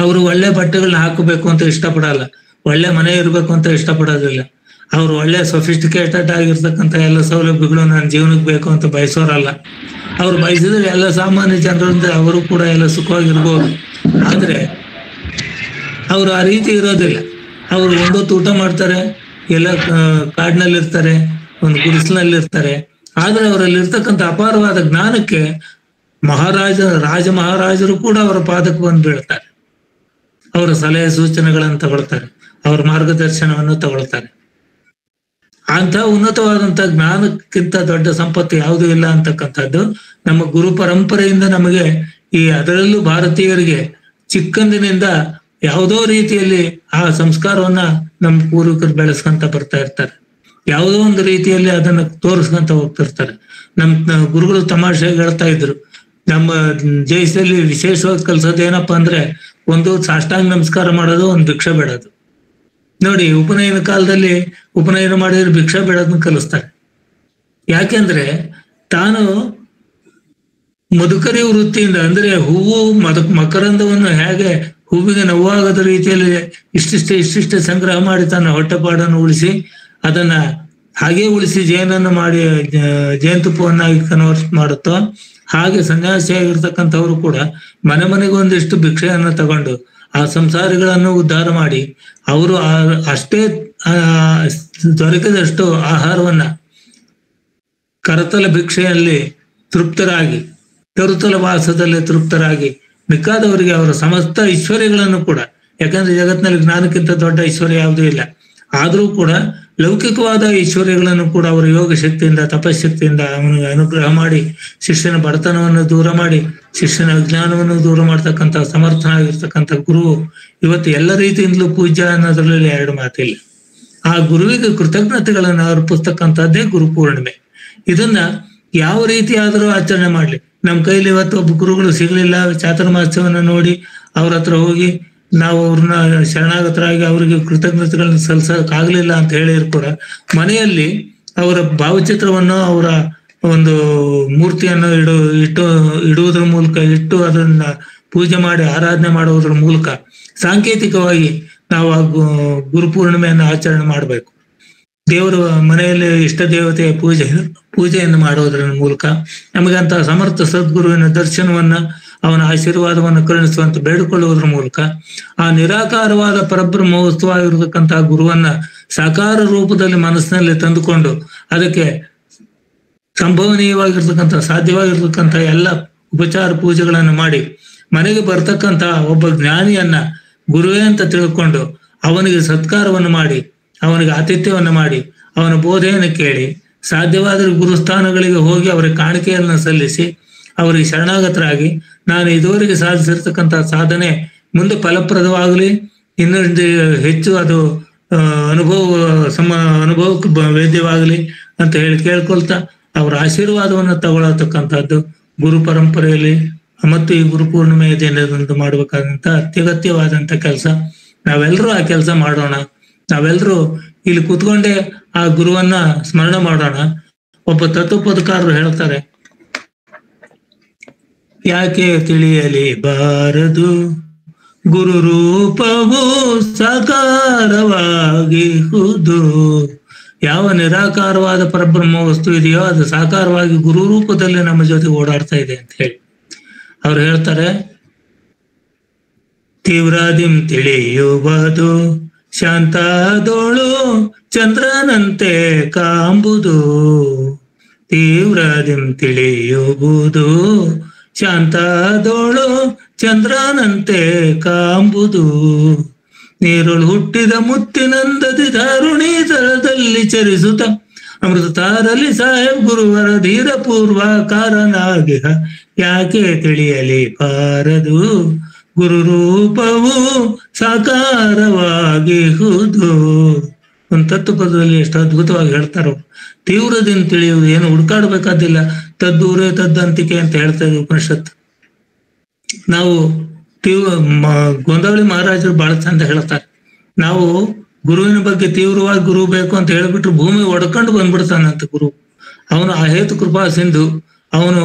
ಅವರು ಒಳ್ಳೆ ಬಟ್ಟೆಗಳನ್ನ ಹಾಕಬೇಕು ಅಂತ ಇಷ್ಟಪಡಲ್ಲ. ಒಳ್ಳೆ ಮನೆ ಇರ್ಬೇಕು ಅಂತ ಇಷ್ಟಪಡೋದಿಲ್ಲ. ಅವ್ರು ಒಳ್ಳೆ ಸೊಫಿಸ್ಟಿಕೇಟೆಡ್ ಆಗಿರ್ತಕ್ಕಂಥ ಎಲ್ಲ ಸೌಲಭ್ಯಗಳು ನನ್ನ ಜೀವನಕ್ಕೆ ಬೇಕು ಅಂತ ಬಯಸೋರಲ್ಲ. ಅವ್ರು ಬಯಸಿದ್ರೆ ಎಲ್ಲ ಸಾಮಾನ್ಯ ಜನರಿಂದ ಅವರು ಕೂಡ ಎಲ್ಲ ಸುಖವಾಗಿರ್ಬೋದು. ಆದ್ರೆ ಅವ್ರು ಆ ರೀತಿ ಇರೋದಿಲ್ಲ. ಅವ್ರು ಒಂದೊತ್ತು ಊಟ ಮಾಡ್ತಾರೆ, ಎಲ್ಲ ಕಾಡಿನಲ್ಲಿ ಇರ್ತಾರೆ, ಒಂದು ಗುಡಿಸಲಿನಲ್ಲಿ ಇರ್ತಾರೆ. ಆದ್ರೆ ಅವರಲ್ಲಿ ಇರ್ತಕ್ಕಂಥ ಅಪಾರವಾದ ಜ್ಞಾನಕ್ಕೆ ರಾಜ ಮಹಾರಾಜರು ಕೂಡ ಅವರ ಪಾದಕ್ಕೆ ಬಂದು ಬೀಳ್ತಾರೆ. ಅವರ ಸಲಹೆ ಸೂಚನೆಗಳನ್ನು ತಗೊಳ್ತಾರೆ, ಅವರ ಮಾರ್ಗದರ್ಶನವನ್ನು ತಗೊಳ್ತಾರೆ. ಅಂತ ಉನ್ನತವಾದಂತ ಜ್ಞಾನಕ್ಕಿಂತ ದೊಡ್ಡ ಸಂಪತ್ತು ಯಾವುದೂ ಇಲ್ಲ ಅಂತಕ್ಕಂಥದ್ದು ನಮ್ಮ ಗುರು ಪರಂಪರೆಯಿಂದ ನಮಗೆ ಅದರಲ್ಲೂ ಭಾರತೀಯರಿಗೆ ಚಿಕ್ಕಂದಿನಿಂದ ಯಾವುದೋ ರೀತಿಯಲ್ಲಿ ಆ ಸಂಸ್ಕಾರವನ್ನ ನಮ್ಮ ಪೂರ್ವಿಕರು ಬೆಳೆಸ್ಕೊಂತ ಬರ್ತಾ ಇರ್ತಾರೆ. ಯಾವುದೋ ಒಂದು ರೀತಿಯಲ್ಲಿ ಅದನ್ನ ತೋರಿಸ್ಕೊಂತ ಹೋಗ್ತಿರ್ತಾರೆ. ನಮ್ಮ ಗುರುಗಳು ತಮಾಷೆಗೆ ಹೇಳ್ತಾ ಇದ್ರು, ನಮ್ಮ ದೇಶದಲ್ಲಿ ವಿಶೇಷವಾಗಿ ಕಲ್ಸೋದು ಏನಪ್ಪಾ ಅಂದ್ರೆ ಒಂದು ಸಾಷ್ಟಾಂಗ ನಮಸ್ಕಾರ ಮಾಡೋದು, ಒಂದು ಭಿಕ್ಷೆ ಬೇಡೋದು. ನೋಡಿ, ಉಪನಯನ ಕಾಲದಲ್ಲಿ ಉಪನಯನ ಮಾಡಿದ್ರೆ ಭಿಕ್ಷೆ ಬೇಡೋದನ್ನ ಕಲಿಸ್ತಾರೆ. ಯಾಕೆಂದ್ರೆ ತಾನು ಮಧುಕರಿ ವೃತ್ತಿಯಿಂದ, ಅಂದ್ರೆ ಹೂವು ಮಕರಂದವನ್ನು ಹೇಗೆ ಹೂವಿಗೆ ನೋವಾಗದ ರೀತಿಯಲ್ಲಿ ಇಷ್ಟಿಷ್ಟೇ ಸಂಗ್ರಹ ಮಾಡಿ ತನ್ನ ಹೊಟ್ಟೆಪಾಡನ್ನು ಉಳಿಸಿ ಅದನ್ನ ಹಾಗೆ ಉಳಿಸಿ ಜೇನನ್ನು ಮಾಡಿ ಜೇನುತುಪ್ಪವನ್ನಾಗಿ ಕನ್ವರ್ಟ್ ಮಾಡುತ್ತೋ, ಹಾಗೆ ಸನ್ಯಾಸಿಯಾಗಿರ್ತಕ್ಕಂಥವ್ರು ಕೂಡ ಮನೆಗೆ ಒಂದಿಷ್ಟು ಭಿಕ್ಷೆಯನ್ನು ತಗೊಂಡು ಆ ಸಂಸಾರಿಗಳನ್ನು ಉದ್ಧಾರ ಮಾಡಿ ಅವರು ಅಷ್ಟೇ ದೊರಕಿದಷ್ಟು ಆಹಾರವನ್ನ ಕರತಲ ಭಿಕ್ಷೆಯಲ್ಲಿ ತೃಪ್ತರಾಗಿ, ತರುತಲ ವಾಸದಲ್ಲಿ ತೃಪ್ತರಾಗಿ ಮಿಕ್ಕಾದವರಿಗೆ ಅವರ ಸಮಸ್ತ ಐಶ್ವರ್ಯಗಳನ್ನು ಕೂಡ, ಯಾಕಂದ್ರೆ ಜಗತ್ತಿನಲ್ಲಿ ಜ್ಞಾನಕ್ಕಿಂತ ದೊಡ್ಡ ಐಶ್ವರ್ಯ ಯಾವುದೂ ಇಲ್ಲ, ಆದರೂ ಕೂಡ ಲೌಕಿಕವಾದ ಐಶ್ವರ್ಯಗಳನ್ನು ಕೂಡ ಅವರ ಯೋಗ ಶಕ್ತಿಯಿಂದ ತಪಶಕ್ತಿಯಿಂದ ಅವನಿಗೆ ಅನುಗ್ರಹ ಮಾಡಿ ಶಿಷ್ಯನ ಬಡತನವನ್ನು ದೂರ ಮಾಡಿ ಶಿಷ್ಯನ ಅಜ್ಞಾನವನ್ನು ದೂರ ಮಾಡ್ತಕ್ಕಂಥ ಸಮರ್ಥನಾಗಿರ್ತಕ್ಕಂಥ ಗುರು ಇವತ್ತು ಎಲ್ಲ ರೀತಿಯಿಂದಲೂ ಪೂಜ್ಯ ಅನ್ನೋದ್ರಲ್ಲಿ ಎರಡು ಮಾತಿಲ್ಲ. ಆ ಗುರುವಿಗೆ ಕೃತಜ್ಞತೆಗಳನ್ನು ಅರ್ಪಿಸ್ತಕ್ಕಂಥದ್ದೇ ಗುರುಪೂರ್ಣಿಮೆ. ಇದನ್ನ ಯಾವ ರೀತಿ ಆದರೂ ಆಚರಣೆ ಮಾಡ್ಲಿ. ನಮ್ಮ ಕೈಲಿ ಇವತ್ತು ಒಬ್ಬ ಗುರುಗಳು ಸಿಗ್ಲಿಲ್ಲ, ಚಾತುರ್ಮಾಸ್ಯವನ್ನು ನೋಡಿ ಅವ್ರ ಹತ್ರ ಹೋಗಿ ನಾವು ಅವ್ರನ್ನ ಶರಣಾಗತರಾಗಿ ಅವರಿಗೆ ಕೃತಜ್ಞತೆಗಳನ್ನ ಸಲ್ಲಿಸಕ್ಕಾಗ್ಲಿಲ್ಲ ಅಂತ ಹೇಳಿದ್ರು ಕೂಡ ಮನೆಯಲ್ಲಿ ಅವರ ಭಾವಚಿತ್ರವನ್ನು, ಅವರ ಒಂದು ಮೂರ್ತಿಯನ್ನು ಇಡುವುದರ ಮೂಲಕ ಇಟ್ಟು ಅದನ್ನ ಪೂಜೆ ಮಾಡಿ ಆರಾಧನೆ ಮಾಡುವುದರ ಮೂಲಕ ಸಾಂಕೇತಿಕವಾಗಿ ನಾವು ಆ ಗುರುಪೂರ್ಣಿಮೆಯನ್ನು ಆಚರಣೆ ಮಾಡಬೇಕು. ದೇವರ ಮನೆಯಲ್ಲಿ ಇಷ್ಟ ದೇವತೆಯ ಪೂಜೆಯನ್ನು ಮಾಡೋದರ ಮೂಲಕ ನಮಗಂತಹ ಸಮರ್ಥ ಸದ್ಗುರುವಿನ ದರ್ಶನವನ್ನ, ಅವನ ಆಶೀರ್ವಾದವನ್ನು ಕರುಣಿಸುವಂತ ಬೇಡಿಕೊಳ್ಳುವುದರ ಮೂಲಕ ಆ ನಿರಾಕಾರವಾದ ಪರಬ್ರಹ್ಮೋತ್ಸವವಾಗಿರತಕ್ಕಂತಹ ಗುರುವನ್ನ ಸಾಕಾರ ರೂಪದಲ್ಲಿ ಮನಸ್ಸಿನಲ್ಲಿ ತಂದುಕೊಂಡು ಅದಕ್ಕೆ ಸಂಭವನೀಯವಾಗಿರ್ತಕ್ಕಂಥ ಸಾಧ್ಯವಾಗಿರ್ತಕ್ಕಂಥ ಎಲ್ಲ ಉಪಚಾರ ಪೂಜೆಗಳನ್ನು ಮಾಡಿ ಮನೆಗೆ ಬರ್ತಕ್ಕಂಥ ಒಬ್ಬ ಜ್ಞಾನಿಯನ್ನ ಗುರುವೇ ಅಂತ ತಿಳ್ಕೊಂಡು ಅವನಿಗೆ ಸತ್ಕಾರವನ್ನು ಮಾಡಿ, ಅವನಿಗೆ ಆತಿಥ್ಯವನ್ನು ಮಾಡಿ, ಅವನ ಬೋಧೆಯನ್ನು ಕೇಳಿ, ಸಾಧ್ಯವಾದರೆ ಗುರುಸ್ಥಾನಗಳಿಗೆ ಹೋಗಿ ಅವರಿಗೆ ಕಾಣಿಕೆಯನ್ನು ಸಲ್ಲಿಸಿ ಅವರಿಗೆ ಶರಣಾಗತರಾಗಿ ನಾನು ಇದುವರೆಗೆ ಸಾಧಿಸಿರ್ತಕ್ಕಂಥ ಸಾಧನೆ ಮುಂದೆ ಫಲಪ್ರದವಾಗಲಿ, ಇನ್ನೊಂದು ಹೆಚ್ಚು ಅದು ಅನುಭವಕ್ಕೆ ವೇದ್ಯವಾಗಲಿ ಅಂತ ಹೇಳಿ ಕೇಳ್ಕೊಳ್ತಾ ಅವರ ಆಶೀರ್ವಾದವನ್ನು ತಗೊಳ್ಳತಕ್ಕಂಥದ್ದು ಗುರು ಪರಂಪರೆಯಲ್ಲಿ ಮತ್ತು ಈ ಗುರುಪೂರ್ಣಿಮೆಯ ದಿನದಂದು ಮಾಡಬೇಕಾದಂತ ಅತ್ಯಗತ್ಯವಾದಂತ ಕೆಲಸ. ನಾವೆಲ್ಲರೂ ಆ ಕೆಲಸ ಮಾಡೋಣ. ನಾವೆಲ್ಲರೂ ಇಲ್ಲಿ ಕೂತ್ಕೊಂಡೇ ಆ ಗುರುವನ್ನ ಸ್ಮರಣೆ ಮಾಡೋಣ. ಒಬ್ಬ ತತ್ವಪದಕಾರರು ಹೇಳ್ತಾರೆ, ಯಾಕೆ ತಿಳಿಯಲಿ ಬಾರದು ಗುರು ರೂಪವು ಸಾಕಾರವಾಗಿಹುದು. ಯಾವ ನಿರಾಕಾರವಾದ ಪರಬ್ರಹ್ಮ ವಸ್ತು ಇದೆಯೋ ಅದು ಸಾಕಾರವಾಗಿ ಗುರು ರೂಪದಲ್ಲಿ ನಮ್ಮ ಜೊತೆ ಓಡಾಡ್ತಾ ಇದೆ ಅಂತ ಹೇಳಿ ಅವ್ರು ಹೇಳ್ತಾರೆ. ತೀವ್ರಾದಿಂ ತಿಳಿಯುವುದು ಶಾಂತಾದೋಳು ಚಂದ್ರನಂತೆ ಕಾಂಬುದು. ತೀವ್ರಾದಿಂ ತಿಳಿಯುವುದು ಶಾಂತಾದೋಳು ಚಂದ್ರನಂತೆ ಕಾಂಬುದು. ನೀರುಳು ಹುಟ್ಟಿದ ಮುತ್ತಿನಂದದಿ ದಾರುಣಿ ತಳದಲ್ಲಿ ಚರಿಸುತ್ತ ಅಮೃತ ತಾರಲಿ ಸಾಹೇಬ್ ಗುರುವರ ಧೀರ ಪೂರ್ವ ಕಾರನಾಗಿಹ. ಯಾಕೆ ತಿಳಿಯಲಿ ಬಾರದು ಗುರು ರೂಪವು ಸಾಕಾರವಾಗಿಹುದು. ಒಂದು ತತ್ವಪದದಲ್ಲಿ ಎಷ್ಟು ಅದ್ಭುತವಾಗಿ ಹೇಳ್ತಾರೋ. ತೀವ್ರದಿಂದ ತಿಳಿಯುವುದು ಏನು ಹುಡ್ಕಾಡ್ಬೇಕಾದಿಲ್ಲ, ತದ್ದೂರೇ ತದ್ದಂತಿಕೆ ಅಂತ ಹೇಳ್ತಾ ಇದೆ ಉಪನಿಷತ್ತು. ನಾವು ಗೋಂದಾವಳಿ ಮಹಾರಾಜರು ಬಹಳ ಚಂದ ಹೇಳ್ತಾರೆ, ನಾವು ಗುರುವಿನ ಬಗ್ಗೆ ತೀವ್ರವಾಗಿ ಗುರು ಬೇಕು ಅಂತ ಹೇಳ್ಬಿಟ್ರು ಭೂಮಿ ಒಡ್ಕೊಂಡು ಬಂದ್ಬಿಡ್ತಾನಂತ ಗುರು. ಅವನು ಅಹೇತು ಕೃಪಾ ಸಿಂಧು. ಅವನು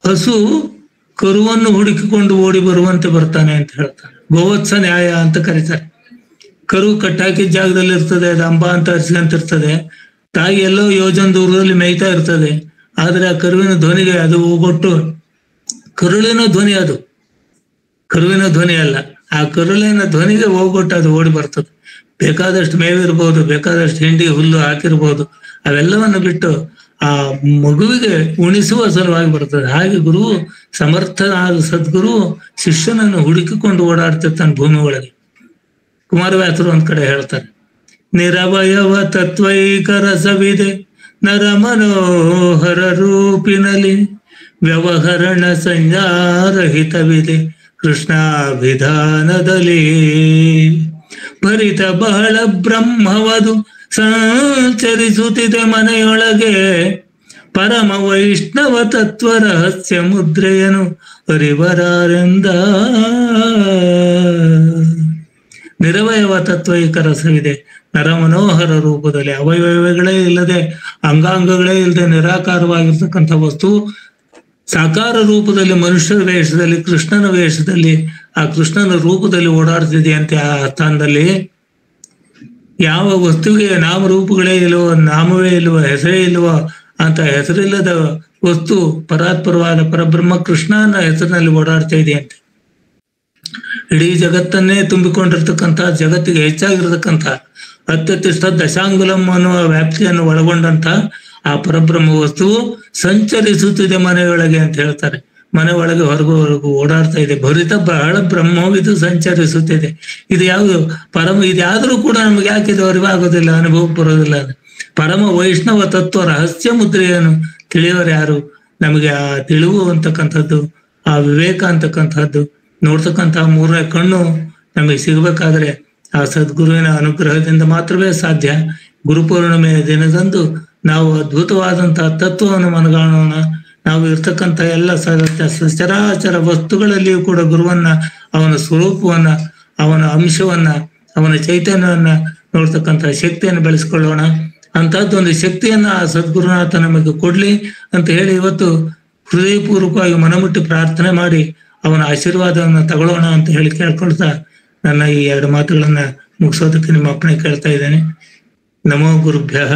ಹಸು ಕರುವನ್ನು ಹುಡುಕಿಕೊಂಡು ಓಡಿ ಬರುವಂತೆ ಬರ್ತಾನೆ ಅಂತ ಹೇಳ್ತಾನೆ. ಗೋವತ್ಸ ನ್ಯಾಯ ಅಂತ ಕರೀತಾರೆ. ಕರು ಕಟ್ಟಾಕಿದ ಜಾಗದಲ್ಲಿ ಇರ್ತದೆ, ಅದು ಅಂಬ ಅಂತ ಹರಿಸ್ಕೊಂತಿರ್ತದೆ. ತಾಯಿ ಎಲ್ಲೋ ಯೋಜನ ದೂರದಲ್ಲಿ ಮೇಯ್ತಾ ಇರ್ತದೆ. ಆದ್ರೆ ಆ ಕರುವಿನ ಧ್ವನಿಗೆ ಅದು ಹೋಗೊಟ್ಟು ಕರುಳಿನ ಧ್ವನಿ, ಅದು ಕರುವಿನ ಧ್ವನಿ ಅಲ್ಲ, ಆ ಕರುಳಿನ ಧ್ವನಿಗೆ ಹೋಗೊಟ್ಟು ಅದು ಓಡಿ ಬರ್ತದೆ. ಬೇಕಾದಷ್ಟು ಮೇವಿರ್ಬೋದು, ಬೇಕಾದಷ್ಟು ಹಿಂಡಿ ಹುಲ್ಲು ಹಾಕಿರ್ಬೋದು, ಅವೆಲ್ಲವನ್ನು ಬಿಟ್ಟು ಆ ಮಗುವಿಗೆ ಉಣಿಸುವ ಸಲುವಾಗಿ ಬರ್ತದೆ. ಹಾಗೆ ಗುರು, ಸಮರ್ಥನಾದ ಸದ್ಗುರು ಶಿಷ್ಯನನ್ನು ಹುಡುಕಿಕೊಂಡು ಓಡಾಡ್ತಿರ್ತಾನೆ ಭೂಮಿ ಒಳಗೆ. ಕುಮಾರವ್ಯಾಸರು ಒಂದ್ ಕಡೆ ಹೇಳ್ತಾರೆ, ನಿರವಯವ ತತ್ವೈಕ ರಸವಿದೆ ನರ ಮನೋಹರ ರೂಪಿನಲ್ಲಿ, ವ್ಯವಹರಣ ಸಂಜ್ಞಾರಹಿತವಿದೆ ಕೃಷ್ಣಾಭಿಧಾನದಲ್ಲಿ. ಭರಿತ ಬಹಳ ಬ್ರಹ್ಮವದು ಸಂಚರಿಸುತ್ತಿದೆ ಮನೆಯೊಳಗೆ, ಪರಮ ವೈಷ್ಣವ ತತ್ವ ರಹಸ್ಯ ಮುದ್ರೆಯನು ಅರಿವರಾರೆಂದ. ನಿರವಯವ ತತ್ವೈಕ ರಸವಿದೆ, ನರ ಮನೋಹರ ರೂಪದಲ್ಲಿ, ಅವಯವಗಳೇ ಇಲ್ಲದೆ, ಅಂಗಾಂಗಗಳೇ ಇಲ್ಲದೆ ನಿರಾಕಾರವಾಗಿರ್ತಕ್ಕಂಥ ವಸ್ತು ಸಾಕಾರ ರೂಪದಲ್ಲಿ, ಮನುಷ್ಯರ ವೇಷದಲ್ಲಿ, ಕೃಷ್ಣನ ವೇಷದಲ್ಲಿ, ಆ ಕೃಷ್ಣನ ರೂಪದಲ್ಲಿ ಓಡಾಡ್ತಿದೆಯಂತೆ. ಆ ಸ್ಥಾನದಲ್ಲಿ ಯಾವ ವಸ್ತುವಿಗೆ ನಾಮರೂಪಗಳೇ ಇಲ್ವೋ, ನಾಮವೇ ಇಲ್ವೋ, ಹೆಸರೇ ಇಲ್ವೋ ಅಂತ ಹೆಸರಿಲ್ಲದ ವಸ್ತು ಪರಾತ್ಪರವಾದ ಪರಬ್ರಹ್ಮ ಕೃಷ್ಣನ ಹೆಸರಿನಲ್ಲಿ ಓಡಾಡ್ತಾ ಇದೆಯಂತೆ. ಇಡೀ ಜಗತ್ತನ್ನೇ ತುಂಬಿಕೊಂಡಿರ್ತಕ್ಕಂಥ, ಜಗತ್ತಿಗೆ ಹೆಚ್ಚಾಗಿರ್ತಕ್ಕಂಥ ಅತ್ಯತಿಷ್ಠ ದಶಾಂಗುಲಂ ಅನ್ನುವ ವ್ಯಾಪ್ತಿಯನ್ನು ಒಳಗೊಂಡಂತ ಆ ಪರಬ್ರಹ್ಮ ವಸ್ತುವು ಸಂಚರಿಸುತ್ತಿದೆ ಮನೆಯೊಳಗೆ ಅಂತ ಹೇಳ್ತಾರೆ. ಮನೆ ಒಳಗೆ ಹೊರಗು ಓಡಾಡ್ತಾ ಇದೆ. ಭರಿತ ಬಹಳ ಬ್ರಹ್ಮವಿದು ಸಂಚರಿಸುತ್ತಿದೆ. ಇದು ಯಾವುದು ಪರಮ, ಇದ್ಯಾದ್ರೂ ಕೂಡ ನಮ್ಗೆ ಯಾಕೆ ಇದು ಅರಿವಾಗೋದಿಲ್ಲ, ಅನುಭವಕ್ಕೆ ಬರೋದಿಲ್ಲ. ಪರಮ ವೈಷ್ಣವ ತತ್ವ ರಹಸ್ಯ ಮುದ್ರೆಯನ್ನು ತಿಳಿಯೋರು ಯಾರು? ನಮಗೆ ಆ ತಿಳಿವು ಅಂತಕ್ಕಂಥದ್ದು, ಆ ವಿವೇಕ ಅಂತಕ್ಕಂಥದ್ದು, ನೋಡ್ತಕ್ಕಂತಹ ಮೂರನೇ ಕಣ್ಣು ನಮಗೆ ಸಿಗಬೇಕಾದ್ರೆ ಆ ಸದ್ಗುರುವಿನ ಅನುಗ್ರಹದಿಂದ ಮಾತ್ರವೇ ಸಾಧ್ಯ. ಗುರುಪೂರ್ಣಿಮೆಯ ದಿನದಂದು ನಾವು ಅದ್ಭುತವಾದಂತಹ ತತ್ವವನ್ನು ಮನಗಾಣೋಣ. ನಾವು ಇರ್ತಕ್ಕಂಥ ಎಲ್ಲ ಸಚರಾಚರ ವಸ್ತುಗಳಲ್ಲಿಯೂ ಕೂಡ ಗುರುವನ್ನ, ಅವನ ಸ್ವರೂಪವನ್ನ, ಅವನ ಅಂಶವನ್ನ, ಅವನ ಚೈತನ್ಯವನ್ನ ನೋಡ್ತಕ್ಕಂಥ ಶಕ್ತಿಯನ್ನು ಬೆಳೆಸ್ಕೊಳ್ಳೋಣ. ಅಂತಹದ್ದೊಂದು ಶಕ್ತಿಯನ್ನ ಆ ಸದ್ಗುರುನಾಥ ನಮಗೆ ಕೊಡ್ಲಿ ಅಂತ ಹೇಳಿ ಇವತ್ತು ಹೃದಯಪೂರ್ವಕವಾಗಿ ಮನಮುಟ್ಟಿ ಪ್ರಾರ್ಥನೆ ಮಾಡಿ ಅವನ ಆಶೀರ್ವಾದವನ್ನು ತಗೊಳ್ಳೋಣ ಅಂತ ಹೇಳಿ ಕೇಳ್ಕೊಳ್ತಾ ನನ್ನ ಈ 2 ಮಾತುಗಳನ್ನ ಮುಗಿಸೋದಕ್ಕೆ ನಿಮ್ಮ ಅಪ್ಪಣೆ ಕೇಳ್ತಾ ಇದ್ದೇನೆ. ನಮೋ ಗುರುಭ್ಯಃ.